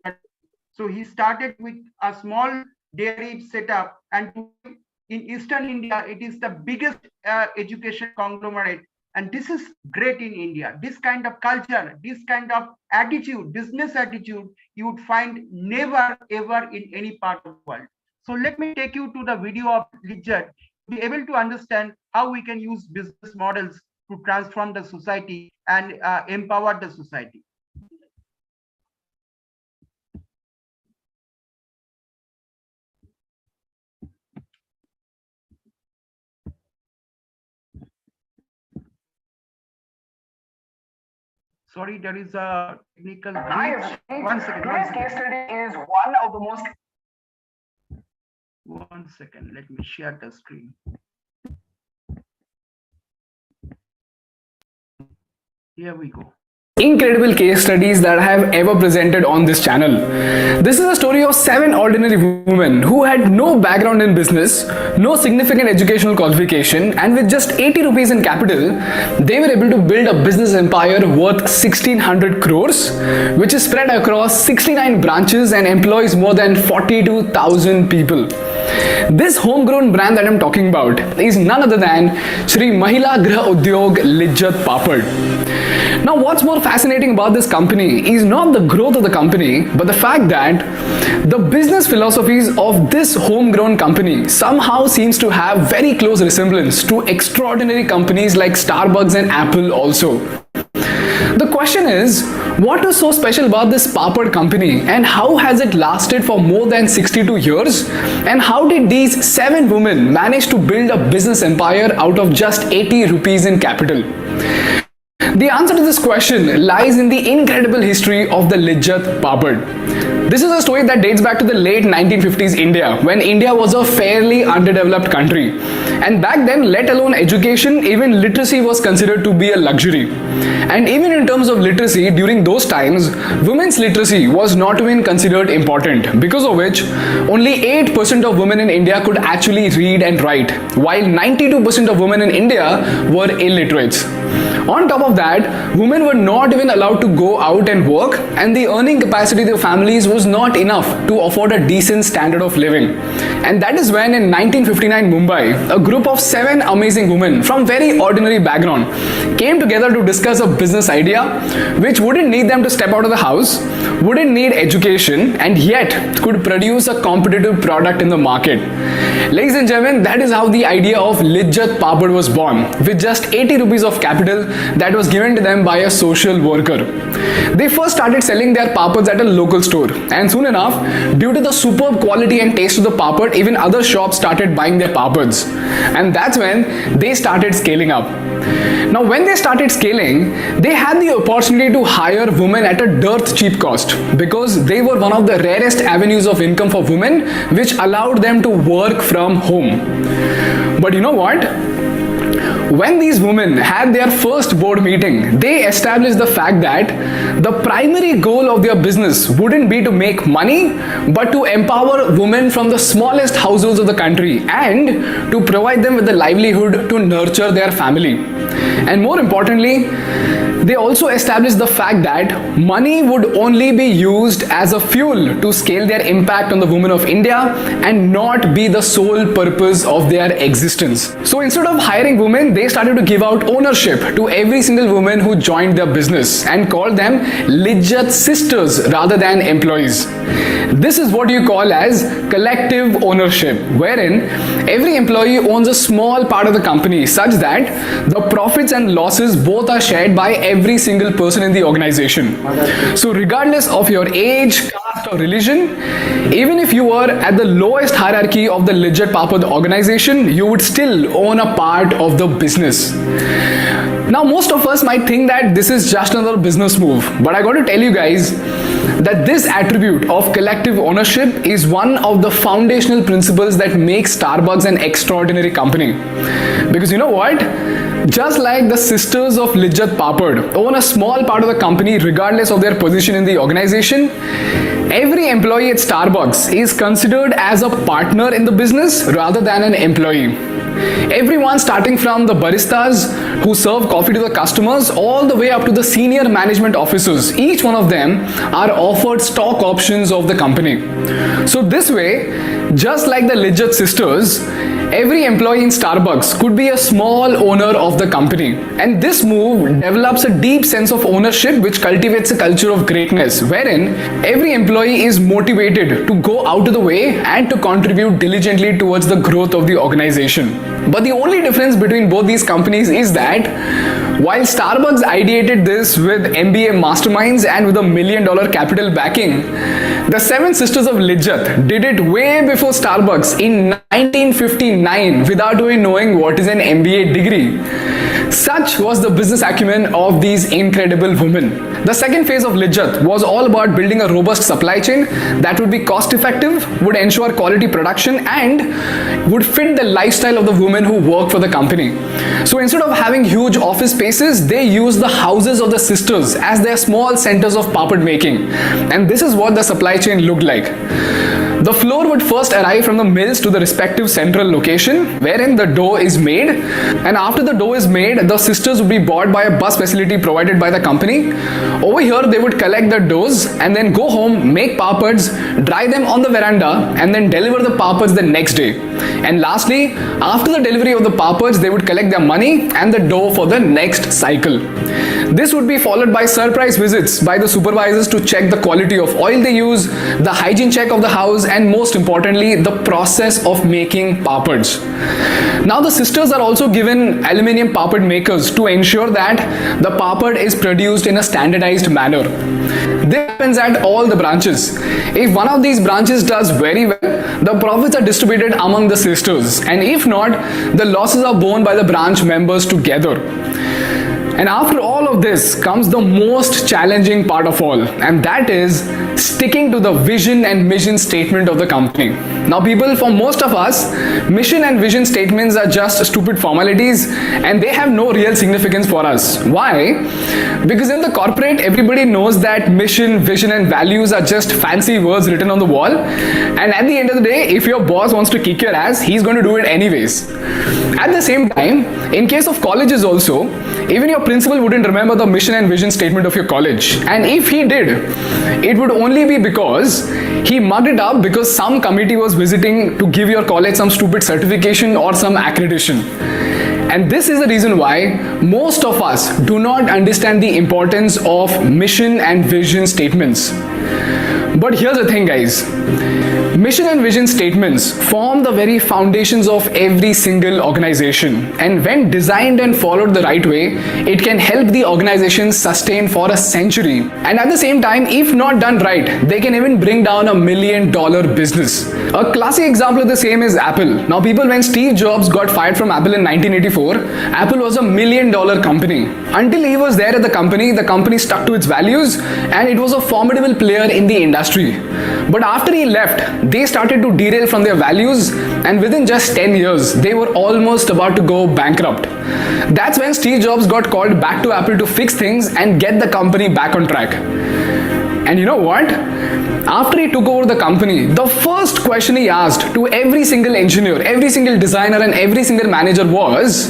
Speaker 1: So he started with a small dairy setup, and in Eastern India, it is the biggest education conglomerate. And this is great in India. This kind of culture, this kind of attitude, business attitude, you would find never ever in any part of the world. So let me take you to the video of Lijjat to be able to understand how we can use business models to transform the society and empower the society. Sorry, there is a technical glitch. One second.
Speaker 9: Today's case study is one of the most.
Speaker 1: 1 second, let me share the screen. Here we go.
Speaker 9: Incredible case studies that I have ever presented on this channel. This is a story of 7 ordinary women who had no background in business, no significant educational qualification, and with just 80 rupees in capital, they were able to build a business empire worth 1600 crores, which is spread across 69 branches and employs more than 42,000 people. This homegrown brand that I'm talking about is none other than Shri Mahila Griha Udyog Lijjat Papad. Now, what's more fascinating about this company is not the growth of the company, but the fact that the business philosophies of this homegrown company somehow seems to have very close resemblance to extraordinary companies like Starbucks and Apple also. The question is, what is so special about this Papad company, and how has it lasted for more than 62 years? And how did these 7 women manage to build a business empire out of just 80 rupees in capital? The answer to this question lies in the incredible history of the Lijjat Papad. This is a story that dates back to the late 1950s India, when India was a fairly underdeveloped country. And back then, let alone education, even literacy was considered to be a luxury. And even in terms of literacy, during those times, women's literacy was not even considered important, because of which only 8% of women in India could actually read and write, while 92% of women in India were illiterates. On top of that, women were not even allowed to go out and work, and the earning capacity of their families was not enough to afford a decent standard of living. And that is when in 1959 Mumbai, a group of 7 amazing women from very ordinary background came together to discuss a business idea which wouldn't need them to step out of the house, wouldn't need education, and yet could produce a competitive product in the market. Ladies and gentlemen, that is how the idea of Lijjat Papad was born, with just 80 rupees of capital that was given to them by a social worker. They first started selling their papads at a local store, and soon enough, due to the superb quality and taste of the papad, even other shops started buying their papads. And that's when they started scaling up. Now, when they started scaling, they had the opportunity to hire women at a dirt cheap cost, because they were one of the rarest avenues of income for women, which allowed them to work from home. But you know what? When these women had their first board meeting, they established the fact that the primary goal of their business wouldn't be to make money, but to empower women from the smallest households of the country and to provide them with the livelihood to nurture their family. And more importantly, they also established the fact that money would only be used as a fuel to scale their impact on the women of India and not be the sole purpose of their existence. So instead of hiring women, they started to give out ownership to every single woman who joined their business and called them Lijjat sisters rather than employees. This is what you call as collective ownership, wherein every employee owns a small part of the company such that the profits and losses both are shared by every single person in the organization. So regardless of your age, caste or religion, even if you were at the lowest hierarchy of the Lijjat Papad organization, you would still own a part of the business. Now, most of us might think that this is just another business move, but I got to tell you guys that this attribute of collective ownership is one of the foundational principles that makes Starbucks an extraordinary company. Because you know what? Just like the sisters of Lijjat Papad own a small part of the company regardless of their position in the organization, every employee at Starbucks is considered as a partner in the business rather than an employee. Everyone, starting from the baristas who serve coffee to the customers all the way up to the senior management officers, each one of them are offered stock options of the company. So this way, just like the Lijjat sisters, every employee in Starbucks could be a small owner of the company. And this move develops a deep sense of ownership which cultivates a culture of greatness, wherein every employee is motivated to go out of the way and to contribute diligently towards the growth of the organization. But the only difference between both these companies is that while Starbucks ideated this with MBA masterminds and with $1 million capital backing, the 7 sisters of Lijjat did it way before Starbucks in 1959 without even knowing what is an MBA degree. Such was the business acumen of these incredible women. The second phase of Lijjat was all about building a robust supply chain that would be cost effective, would ensure quality production, and would fit the lifestyle of the women who work for the company. So instead of having huge office spaces, they used the houses of the sisters as their small centers of papad making. And this is what the supply chain looked like. The flour would first arrive from the mills to the respective central location wherein the dough is made, and after the dough is made, the sisters would be bought by a bus facility provided by the company. Over here, they would collect the doughs and then go home, make papads, dry them on the veranda, and then deliver the papads the next day. And lastly, after the delivery of the papads, they would collect their money and the dough for the next cycle. This would be followed by surprise visits by the supervisors to check the quality of oil they use, the hygiene check of the house, and most importantly, the process of making papads. Now the sisters are also given aluminium papad makers to ensure that the papad is produced in a standardized manner. This happens at all the branches. If one of these branches does very well, the profits are distributed among the sisters, and if not, the losses are borne by the branch members together. And after all of this comes the most challenging part of all, and that is sticking to the vision and mission statement of the company. Now people, for most of us, mission and vision statements are just stupid formalities and they have no real significance for us. Why? Because in the corporate, everybody knows that mission, vision and values are just fancy words written on the wall, and at the end of the day, if your boss wants to kick your ass, he's going to do it anyways. At the same time, in case of colleges also, even your principal wouldn't remember the mission and vision statement of your college, and if he did, it would only be because he mugged it up because some committee was visiting to give your college some stupid certification or some accreditation. And this is the reason why most of us do not understand the importance of mission and vision statements. But here's the thing, guys. Mission and vision statements form the very foundations of every single organization, and when designed and followed the right way, it can help the organization sustain for a century. And at the same time, if not done right, they can even bring down $1 million business. A classic example of the same is Apple. Now people, when Steve Jobs got fired from Apple in 1984, Apple was $1 million company. Until he was there at the company stuck to its values and it was a formidable player in the industry. But after he left, they started to derail from their values, and within just 10 years, they were almost about to go bankrupt. That's when Steve Jobs got called back to Apple to fix things and get the company back on track. And you know what? After he took over the company, the first question he asked to every single engineer, every single designer and every single manager was,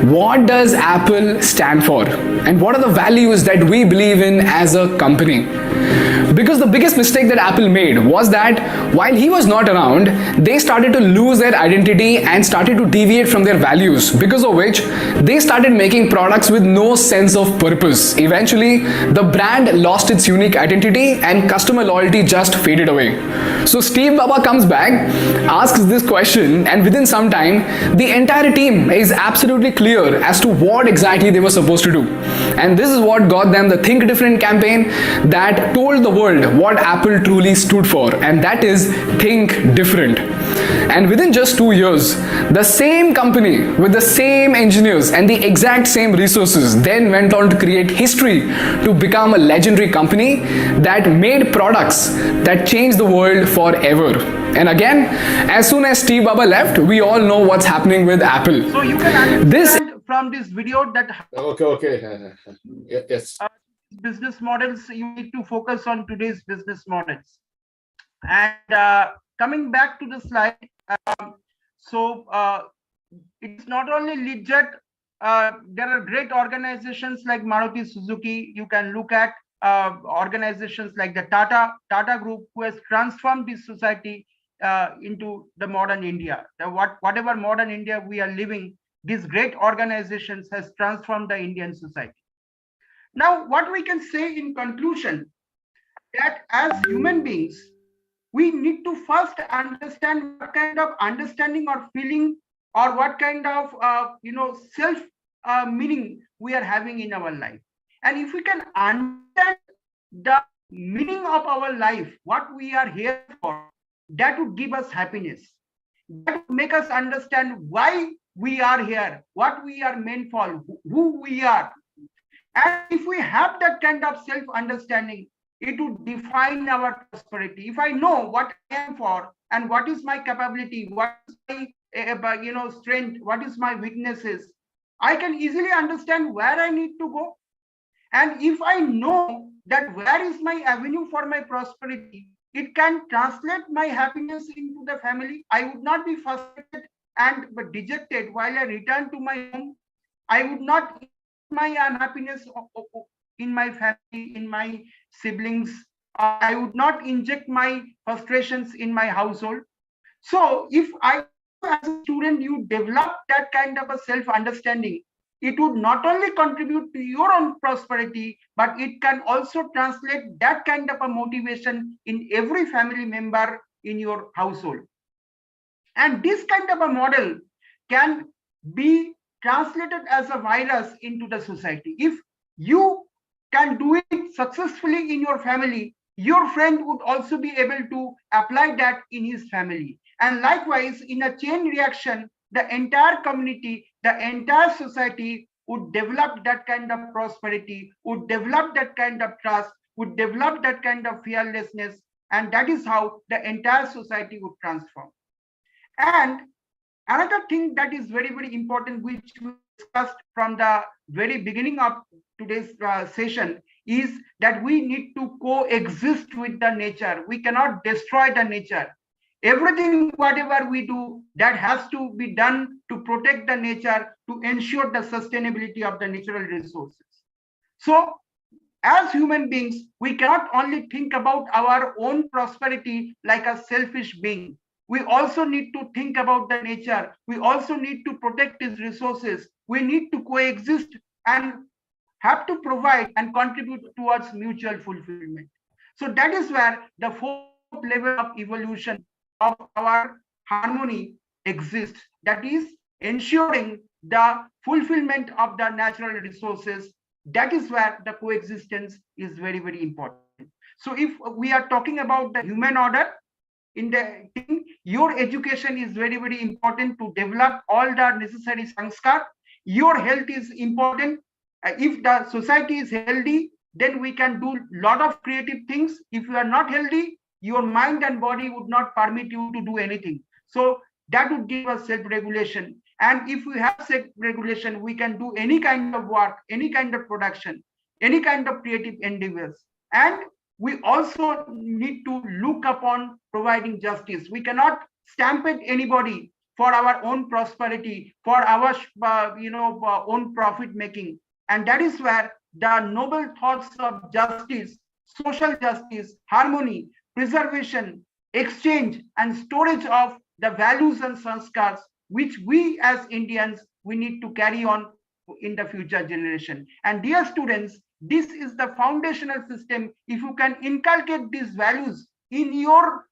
Speaker 9: what does Apple stand for? And what are the values that we believe in as a company? Because the biggest mistake that Apple made was that while he was not around, they started to lose their identity and started to deviate from their values, because of which they started making products with no sense of purpose. Eventually, the brand lost its unique identity and customer loyalty just faded away. So Steve Baba comes back, asks this question, and within some time, the entire team is absolutely clear as to what exactly they were supposed to do. And this is what got them the Think Different campaign that told the world what Apple truly stood for, and that is Think Different. And within just 2 years, the same company with the same engineers and the exact same resources then went on to create history to become a legendary company that made products that changed the world forever. And again, as soon as Steve Baba left, we all know what's happening with Apple.
Speaker 1: So you can understand from this video that
Speaker 4: Okay. Yes.
Speaker 1: Business models, you need to focus on today's business models. And coming back to the slide, it's not only legit, there are great organizations like Maruti Suzuki. You can look at organizations like the Tata Group, who has transformed this society into the modern India. Whatever modern India we are living, these great organizations has transformed the Indian society. Now, what we can say in conclusion, that as human beings, we need to first understand what kind of understanding or feeling or what kind of self meaning we are having in our life. And if we can understand the meaning of our life, what we are here for, that would give us happiness. That would make us understand why we are here, what we are meant for, who we are. And if we have that kind of self-understanding, it would define our prosperity. If I know what I am for and what is my capability, what is my strength, what is my weaknesses, I can easily understand where I need to go. And if I know that where is my avenue for my prosperity, it can translate my happiness into the family. I would not be frustrated and dejected while I return to my home. I would not my unhappiness in my family, in my siblings. I would not inject my frustrations in my household. So if I, as a student, you develop that kind of a self-understanding, it would not only contribute to your own prosperity, but it can also translate that kind of a motivation in every family member in your household. And this kind of a model can be translated as a virus into the society. If you can do it successfully in your family, your friend would also be able to apply that in his family. And likewise, in a chain reaction, the entire community, the entire society would develop that kind of prosperity, would develop that kind of trust, would develop that kind of fearlessness, and that is how the entire society would transform. And another thing that is very, very important, which we discussed from the very beginning of today's session, is that we need to coexist with the nature. We cannot destroy the nature. Everything, whatever we do, that has to be done to protect the nature, to ensure the sustainability of the natural resources. So, as human beings, we cannot only think about our own prosperity like a selfish being. We also need to think about the nature. We also need to protect its resources. We need to coexist and have to provide and contribute towards mutual fulfillment. So that is where the fourth level of evolution of our harmony exists. That is ensuring the fulfillment of the natural resources. That is where the coexistence is very, very important. So if we are talking about the human order, in the thing, your education is very, very important to develop all the necessary sanskar. Your health is important. If the society is healthy, then we can do a lot of creative things. If you are not healthy, your mind and body would not permit you to do anything. So that would give us self-regulation. And if we have self-regulation, we can do any kind of work, any kind of production, any kind of creative endeavors. And we also need to look upon providing justice. We cannot stampede anybody for our own prosperity, for our own profit making. And that is where the noble thoughts of justice, social justice, harmony, preservation, exchange, and storage of the values and sanskars, which we as Indians, we need to carry on in the future generation. And dear students, this is the foundational system. If you can inculcate these values in your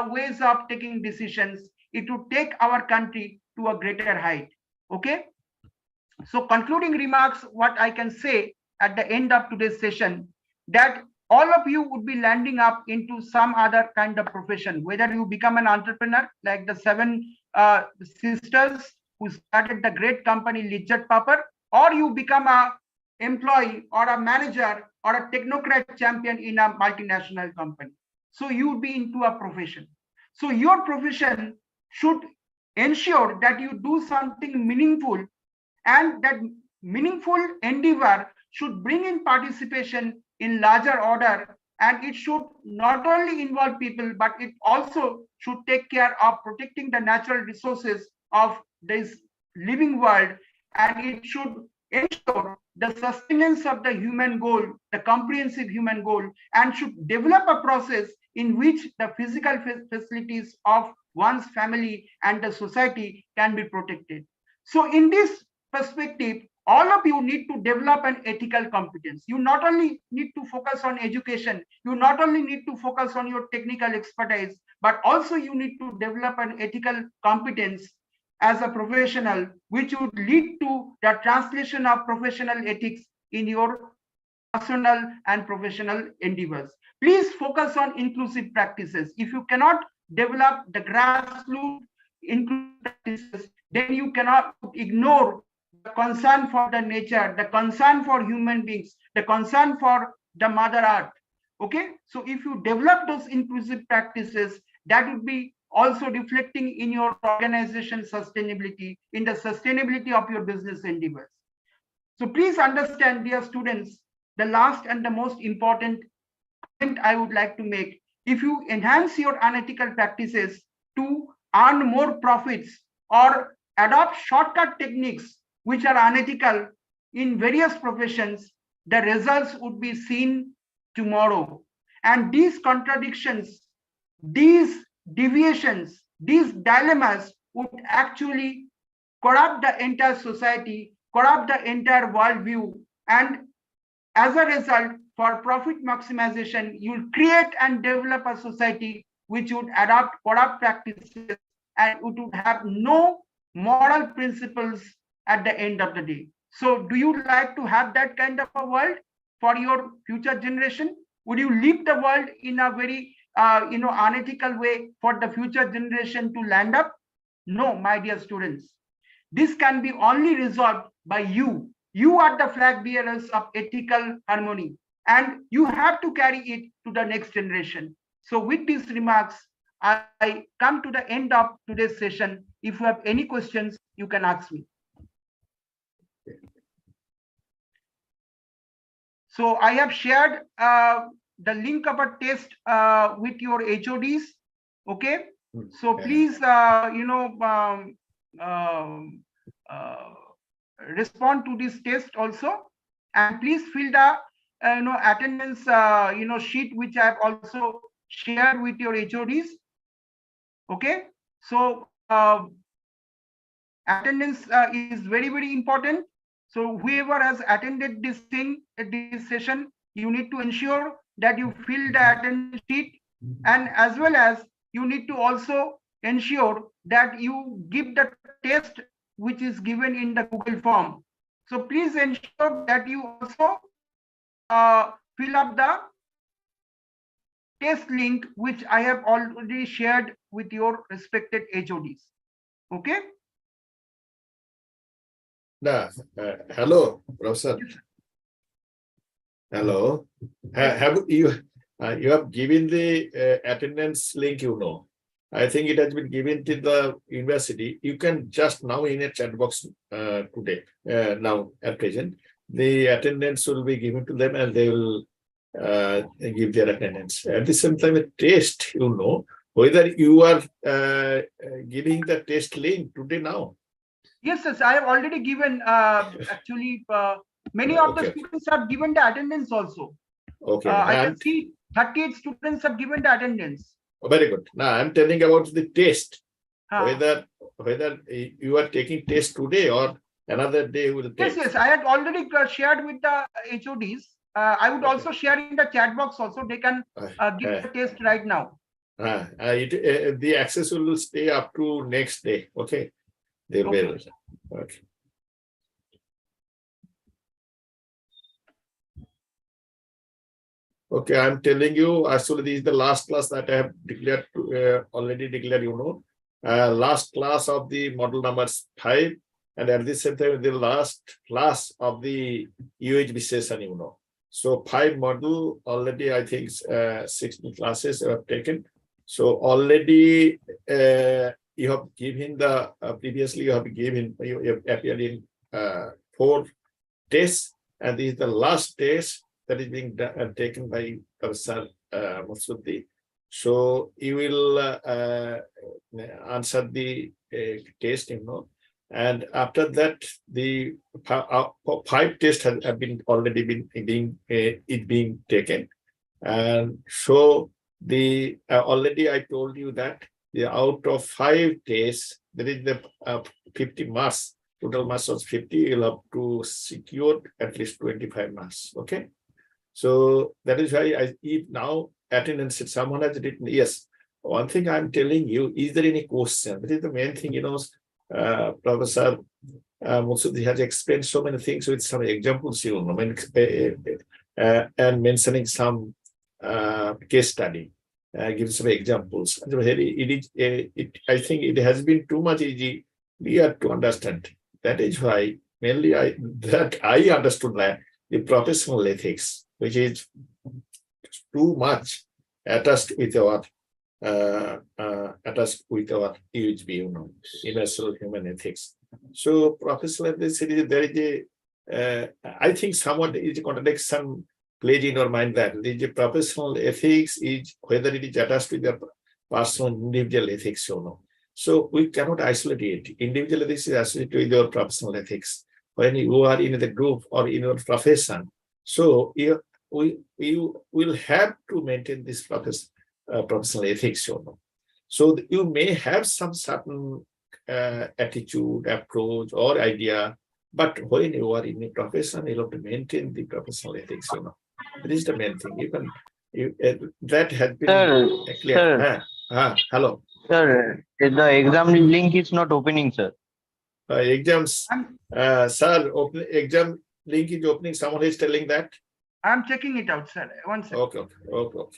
Speaker 1: ways of taking decisions, it would take our country to a greater height. Okay. So concluding remarks, what I can say at the end of today's session, that all of you would be landing up into some other kind of profession, whether you become an entrepreneur like the 7 sisters who started the great company Lijjat Papar, or you become a employee or a manager or a technocrat champion in a multinational company. So you would be into a profession. So your profession should ensure that you do something meaningful, and that meaningful endeavor should bring in participation in larger order, and it should not only involve people, but it also should take care of protecting the natural resources of this living world, and it should ensure the sustenance of the human goal, the comprehensive human goal, and should develop a process in which the physical facilities of one's family and the society can be protected. So in this perspective, all of you need to develop an ethical competence. You not only need to focus on education, you not only need to focus on your technical expertise, but also you need to develop an ethical competence as a professional, which would lead to the translation of professional ethics in your personal and professional endeavors. Please focus on inclusive practices. If you cannot develop the grassroots inclusive practices, then you cannot ignore the concern for the nature, the concern for human beings, the concern for the Mother Earth. Okay, so if you develop those inclusive practices, that would be also reflecting in your organization sustainability, in the sustainability of your business endeavors. So please understand, dear students, the last and the most important point I would like to make: if you enhance your unethical practices to earn more profits or adopt shortcut techniques which are unethical in various professions, the results would be seen tomorrow. And these contradictions, these deviations, these dilemmas would actually corrupt the entire society, corrupt the entire worldview. And as a result, for profit maximization, you'll create and develop a society which would adopt corrupt practices and would have no moral principles at the end of the day. So do you like to have that kind of a world for your future generation? Would you leave the world in a very unethical way for the future generation to land up? No, my dear students. This can be only resolved by you You are the flag bearers of ethical harmony, and you have to carry it to the next generation. So with these remarks, I come to the end of today's session. If you have any questions, you can ask me. So I have shared the link of a test with your HODs. Okay. So please, respond to this test also, and please fill the attendance sheet which I have also shared with your HODs. Okay. So attendance is very, very important. So whoever has attended this session, you need to ensure that you fill the attendance sheet, and as well as you need to also ensure that you give the test which is given in the Google form. So please ensure that you also fill up the test link which I have already shared with your respected HODs. Okay.
Speaker 4: Hello, Professor. Hello. Have you have given the attendance link? I think it has been given to the university. You can just now in a chat box today. Now at present, the attendance will be given to them, and they will give their attendance. At the same time, a test. Whether you are giving the test link today now.
Speaker 1: Yes, yes, I have already given. Actually, many of the students have given the attendance also.
Speaker 4: Okay.
Speaker 1: I can see 38 students have given the attendance.
Speaker 4: Oh, very good. Now I'm telling about the test. Whether you are taking test today or another day will take.
Speaker 1: Yes, yes, I had already shared with the HODs. I would also share in the chat box also. They can give the test right now.
Speaker 4: The access will stay up to next day. Okay. They will. Okay. Okay, I'm telling you, actually, this is the last class that I have declared, already declared, last class of the model number 5, and at the same time, the last class of the UHB session, So 5 model, already, I think, 16 classes I have taken. So already, you have given the, previously you have appeared in 4 tests, and this is the last test that is being taken by Professor Musudi. So you will answer the test, and after that, the 5 tests have been already being taken, and so the already I told you that the out of 5 tests there is the 50 marks. Total marks of 50. You'll have to secure at least 25 marks. Okay. So that is why if now attendance, if someone has written, yes, one thing I'm telling you, is there any question? That is the main thing, Professor Musudi has explained so many things with some examples, and mentioning some case study, give some examples. I think it has been too much easy to understand. That is why mainly I understood that the professional ethics, which is too much attached with our UHB, universal human ethics. So professional ethics, there is a, I think somewhat is a contradiction plays in our mind that the professional ethics is whether it is attached to their personal individual ethics or no. So we cannot isolate it. Individual ethics is associated with your professional ethics. When you are in the group or in your profession, so you will have to maintain this professional ethics. So you may have some certain attitude, approach, or idea, but when you are in a profession, you have to maintain the professional ethics. That is the main thing. That has been clear. Hello.
Speaker 2: Sir, the exam link is not opening, sir.
Speaker 4: Exams, sir, exam link is opening. Someone is telling that.
Speaker 1: I'm checking it out, sir. One second.
Speaker 4: Okay.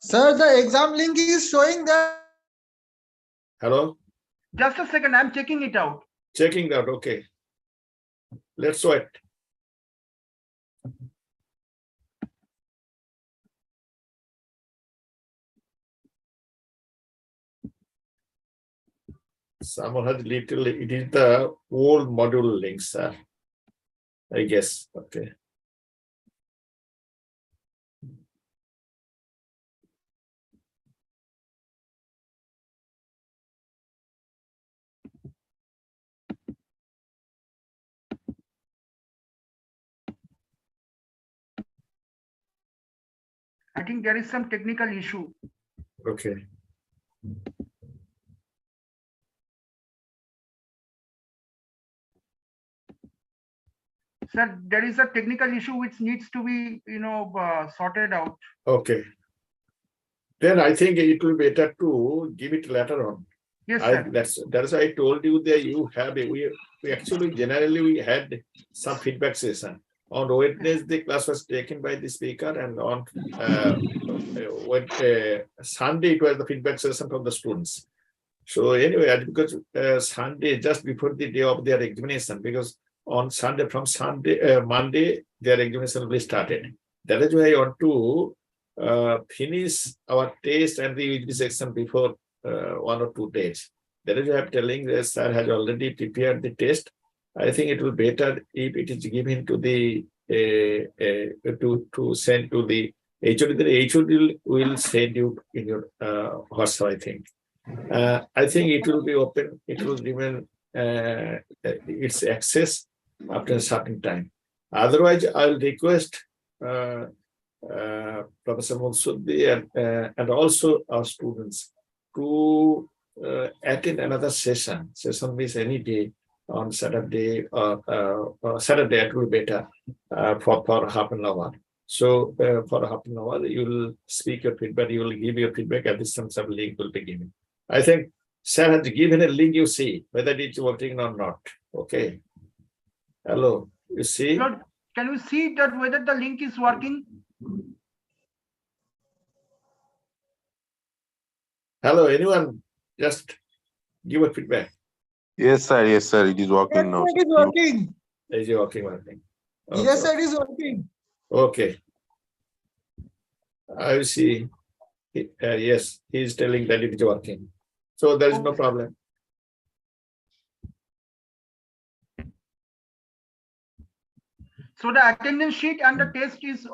Speaker 10: Sir, the exam link is showing that.
Speaker 4: Hello.
Speaker 1: Just a second, I'm checking it out.
Speaker 4: Checking that, okay. Let's wait. Someone has literally, it is the old module link, sir. I guess, okay.
Speaker 1: I think there is some technical issue.
Speaker 4: Okay.
Speaker 1: Sir, there is a technical issue which needs to be, sorted out.
Speaker 4: Okay. Then I think it will be better to give it later on.
Speaker 1: Yes, sir.
Speaker 4: That's why I told you that you have we actually generally we had some feedback session. On Wednesday, the class was taken by the speaker, and on Sunday it was the feedback session from the students. So anyway, because Sunday just before the day of their examination, because on Sunday from Monday their examination will be started. That is why I want to finish our test and the UG section before 1 or 2 days. That is why I'm telling the sir has already prepared the test. I think it will be better if it is given to the to send to the HOD. The HOD will send you in your WhatsApp, I think. I think it will be open. It will remain its access after a certain time. Otherwise, I'll request Professor Munsudi and also our students to attend another session. Session means any day on Saturday or Saturday it will be better for half an hour. So for half an hour, you will speak your feedback, you will give your feedback, and this some link will be given. I think sir has given a link, you see whether it's working or not. Okay. Hello, you see?
Speaker 1: Lord, can you see that whether the link is working?
Speaker 4: Hello, anyone? Just give a feedback.
Speaker 10: Yes, sir. Yes, sir. It is working now.
Speaker 11: It is working.
Speaker 4: Is it working? Working? Okay.
Speaker 11: Yes, sir, it is working.
Speaker 4: Okay. I see. Yes, he is telling that it is working. So there is no problem.
Speaker 1: So the attendance sheet and the test is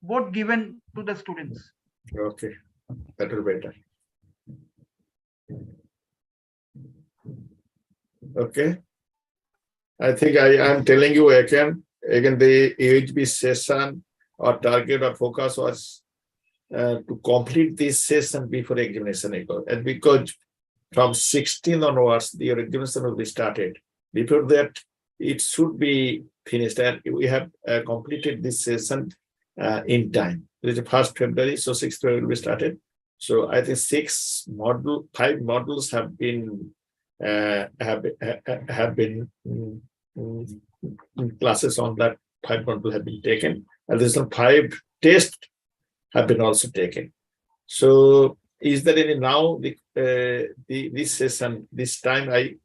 Speaker 1: both given to the students.
Speaker 4: Okay, that will be better. Okay. I think I am telling you again the AHB session or target or focus was to complete this session before examination. And because from 16 onwards, your examination will be started. Before that, it should be finished. And we have completed this session in time. It is the 1st February, so 6th February will be started. So I think 5 modules have been classes on that 5 modules have been taken, and there's some 5 tests have been also taken. So is there any now this session this time? I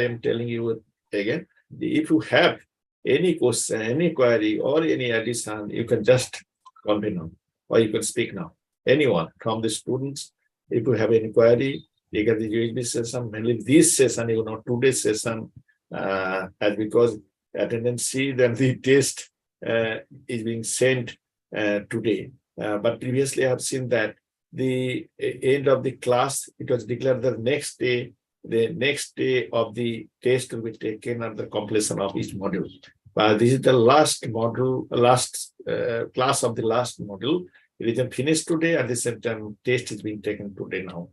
Speaker 4: am telling you again, if you have any question, any query, or any addition, you can just call me now, or you can speak now. Anyone from the students, if you have any query, you get the UHB session, mainly this session, today's session, as because attendance sheet and the test is being sent today. But previously I have seen that the end of the class, it was declared the next day of the test will be taken at the completion of each module. But this is the last module, class of the last module. It is finished today, at the same time test is being taken today now.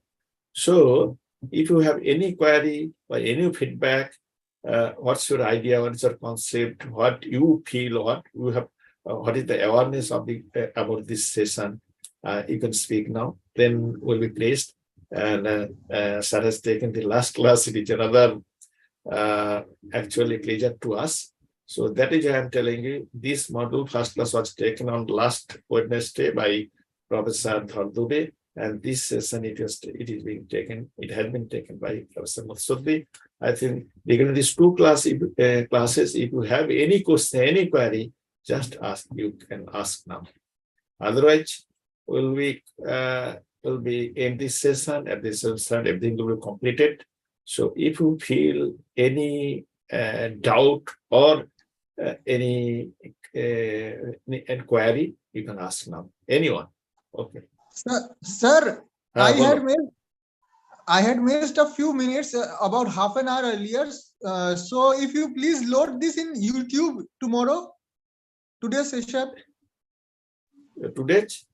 Speaker 4: So if you have any query or any feedback, what's your idea, what's your concept, what you feel, what you have, what is the awareness of the about this session, you can speak now, then will be placed. And sir has taken the last class. It is another actually pleasure to us. So that is why I'm telling you, this module 1st class was taken on last Wednesday by Professor Dhardube, And this session, it is being taken. It has been taken by Professor Matsudi. I think regarding these two classes, if you have any question, any query, just ask. You can ask now. Otherwise, will be in this session. At this session, everything will be completed. So if you feel any doubt or any inquiry, you can ask now. Anyone? Okay.
Speaker 11: Sir, I
Speaker 4: bolo.
Speaker 11: had missed a few minutes, about half an hour earlier. So if you please load this in YouTube tomorrow, today's session.
Speaker 4: Today's?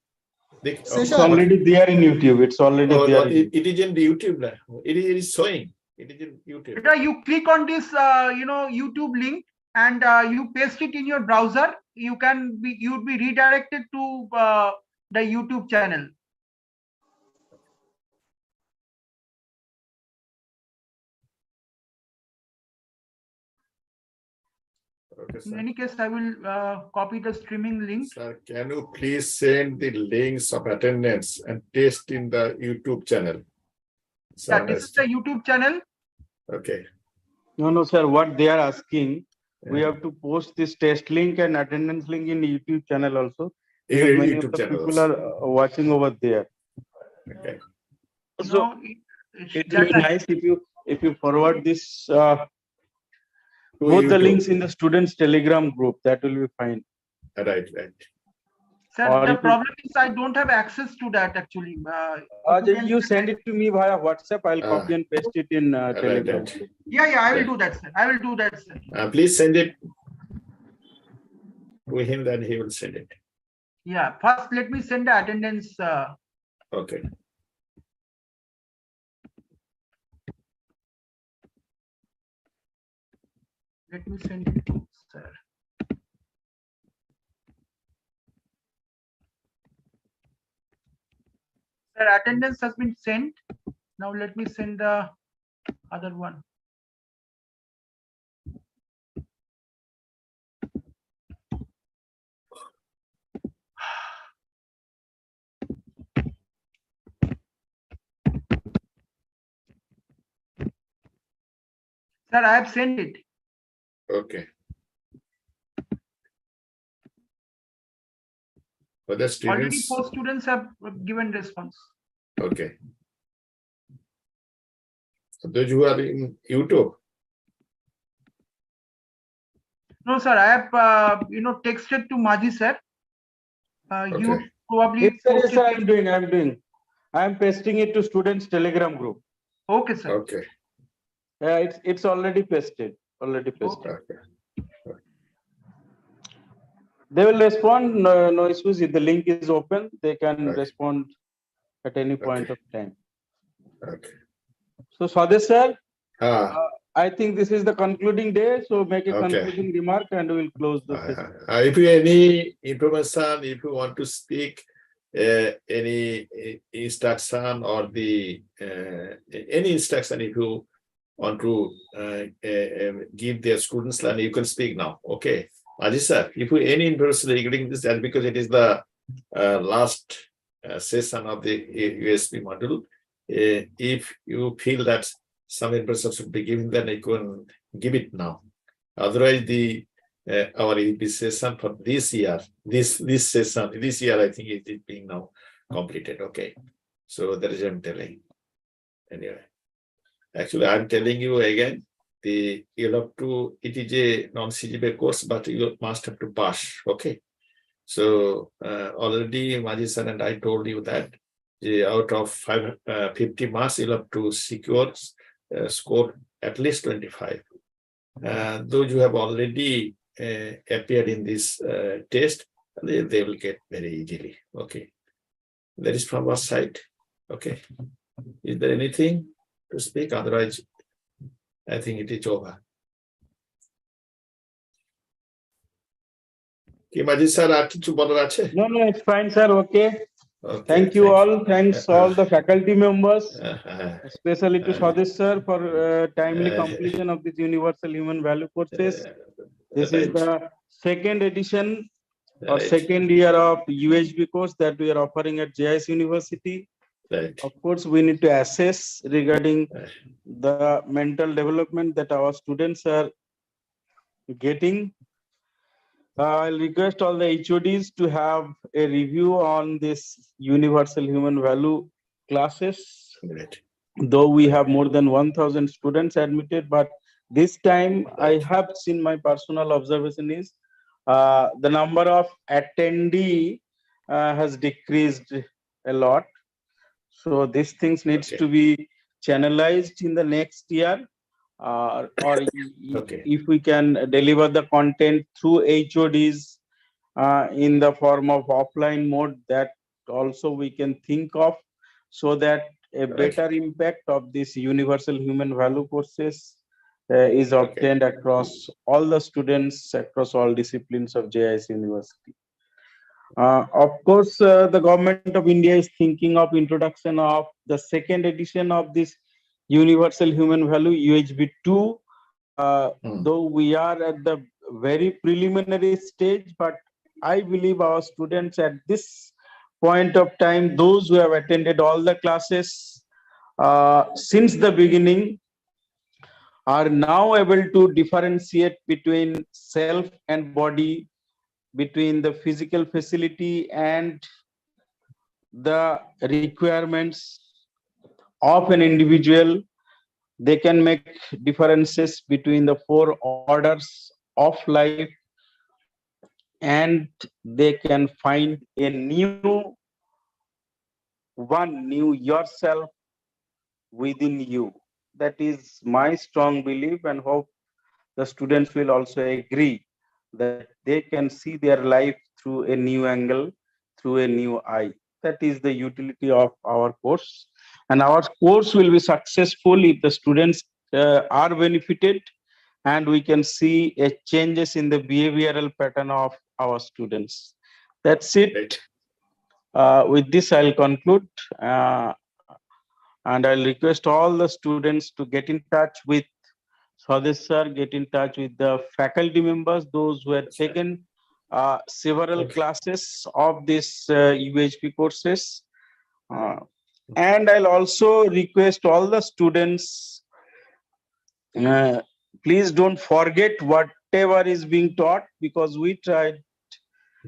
Speaker 3: It's already there in YouTube. It's already there.
Speaker 4: It is in the YouTube now. It is showing. It is in YouTube.
Speaker 1: You click on this, YouTube link, and you paste it in your browser. You'd be redirected to the YouTube channel.
Speaker 4: Okay,
Speaker 1: In any case, I will copy the streaming link.
Speaker 4: Sir, can you please send the links of attendance and paste in the YouTube channel?
Speaker 1: Yeah, this is the YouTube channel.
Speaker 4: Okay.
Speaker 3: No, sir. What they are asking, we have to post this test link and attendance link in the YouTube channel also. Many of the people are watching over there.
Speaker 4: Okay.
Speaker 3: So it will be nice if you forward this. Both the links in the students Telegram group, that will be fine.
Speaker 4: Right.
Speaker 1: Sir, the problem is I don't have access to that actually.
Speaker 3: You send it to me via WhatsApp. I'll copy and paste it in Telegram.
Speaker 4: Right.
Speaker 1: Yeah, I will do that, sir. I will do that, sir.
Speaker 4: Please send it to him, then he will send it.
Speaker 1: Yeah, first let me send the attendance.
Speaker 4: Okay.
Speaker 1: Let me send it to sir. Sir, attendance has been sent. Now let me send the other one. Sir, I have sent it.
Speaker 4: Okay. For the
Speaker 1: Already
Speaker 4: students.
Speaker 1: 4 students have given response.
Speaker 4: Okay. So those who are in YouTube.
Speaker 1: No, sir, I have texted to Maji sir. You probably.
Speaker 3: Yes, sir, I'm doing. I'm pasting it to students Telegram group.
Speaker 1: Okay, sir.
Speaker 4: Okay.
Speaker 3: It's already pasted.
Speaker 4: Okay.
Speaker 3: They will respond. No issues. If the link is open, they can respond at any point of time.
Speaker 4: Okay.
Speaker 3: So Swadesh sir, I think this is the concluding day. So make a concluding remark and we will close the session.
Speaker 4: If you have any information, if you want to speak any instruction or the any instruction, if you want to give their students learn, you can speak now. Okay. Ajit sir, if you any information regarding this, and because it is the last session of the USB module, if you feel that some information should be given, then you can give it now. Otherwise, our EP session for this year, this session, this year, I think it is being now completed. Okay. So that is what I'm telling. Anyway. Actually, I'm telling you again, you'll have to, it is a non-CGPA course, but you must have to pass. Okay. So already Maji sir and I told you that out of 50 marks, you'll have to secure score at least 25. Those who have already appeared in this test, they will get very easily. Okay. That is from our side. Okay. Is there anything to speak? Otherwise, I think it is over.
Speaker 3: No, it's fine, sir. Okay. Thank you all. Thanks all the faculty members, especially to Swadesh sir for timely completion of this universal human value courses. This is the second edition or second year of UHV course that we are offering at JIS University.
Speaker 4: Right.
Speaker 3: Of course, we need to assess regarding the mental development that our students are getting. I'll request all the HODs to have a review on this universal human value classes.
Speaker 4: Great.
Speaker 3: Though we have more than 1,000 students admitted, but this time I have seen, my personal observation is the number of attendee has decreased a lot. So these things needs to be channelized in the next year, or if we can deliver the content through HODs in the form of offline mode, that also we can think of, so that a better impact of this universal human value courses is obtained across all the students, across all disciplines of JIS University. Of course, the government of India is thinking of introduction of the second edition of this universal human value, UHV2, though we are at the very preliminary stage, but I believe our students at this point of time, those who have attended all the classes since the beginning, are now able to differentiate between self and body, between the physical facility and the requirements of an individual. They can make differences between the four orders of life, and they can find a new yourself within you. That is my strong belief, and hope the students will also agree that they can see their life through a new angle, through a new eye. That is the utility of our course, and our course will be successful if the students are benefited, and we can see a changes in the behavioral pattern of our students. That's it. With this, I'll conclude, and I'll request all the students to get in touch with Swadesh sir, get in touch with the faculty members, those who have taken several classes of this UHP courses. And I'll also request all the students, please don't forget whatever is being taught, because we tried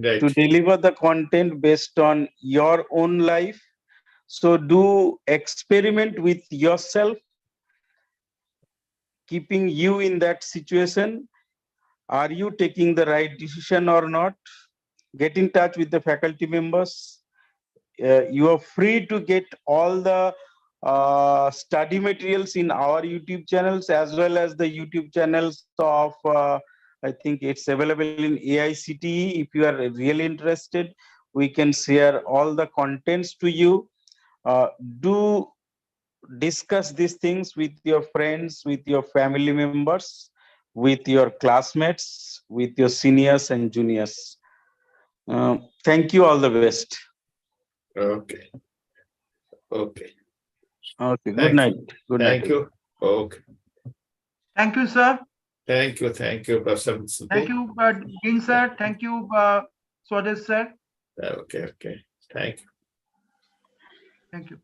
Speaker 3: to deliver the content based on your own life. So do experiment with yourself, keeping you in that situation. Are you taking the right decision or not? Get in touch with the faculty members. You are free to get all the study materials in our YouTube channels, as well as the YouTube channels of, I think it's available in AICTE. If you are really interested, we can share all the contents to you. Do discuss these things with your friends, with your family members, with your classmates, with your seniors and juniors. Thank you. All the best.
Speaker 4: Okay. Okay.
Speaker 3: Okay. Good night. Good night.
Speaker 4: Thank you. Okay.
Speaker 1: Thank you, sir.
Speaker 4: Thank you, Professor.
Speaker 1: Thank you, Dean sir. Thank you, Swadesh sir.
Speaker 4: Okay. Thank you.
Speaker 1: Thank you.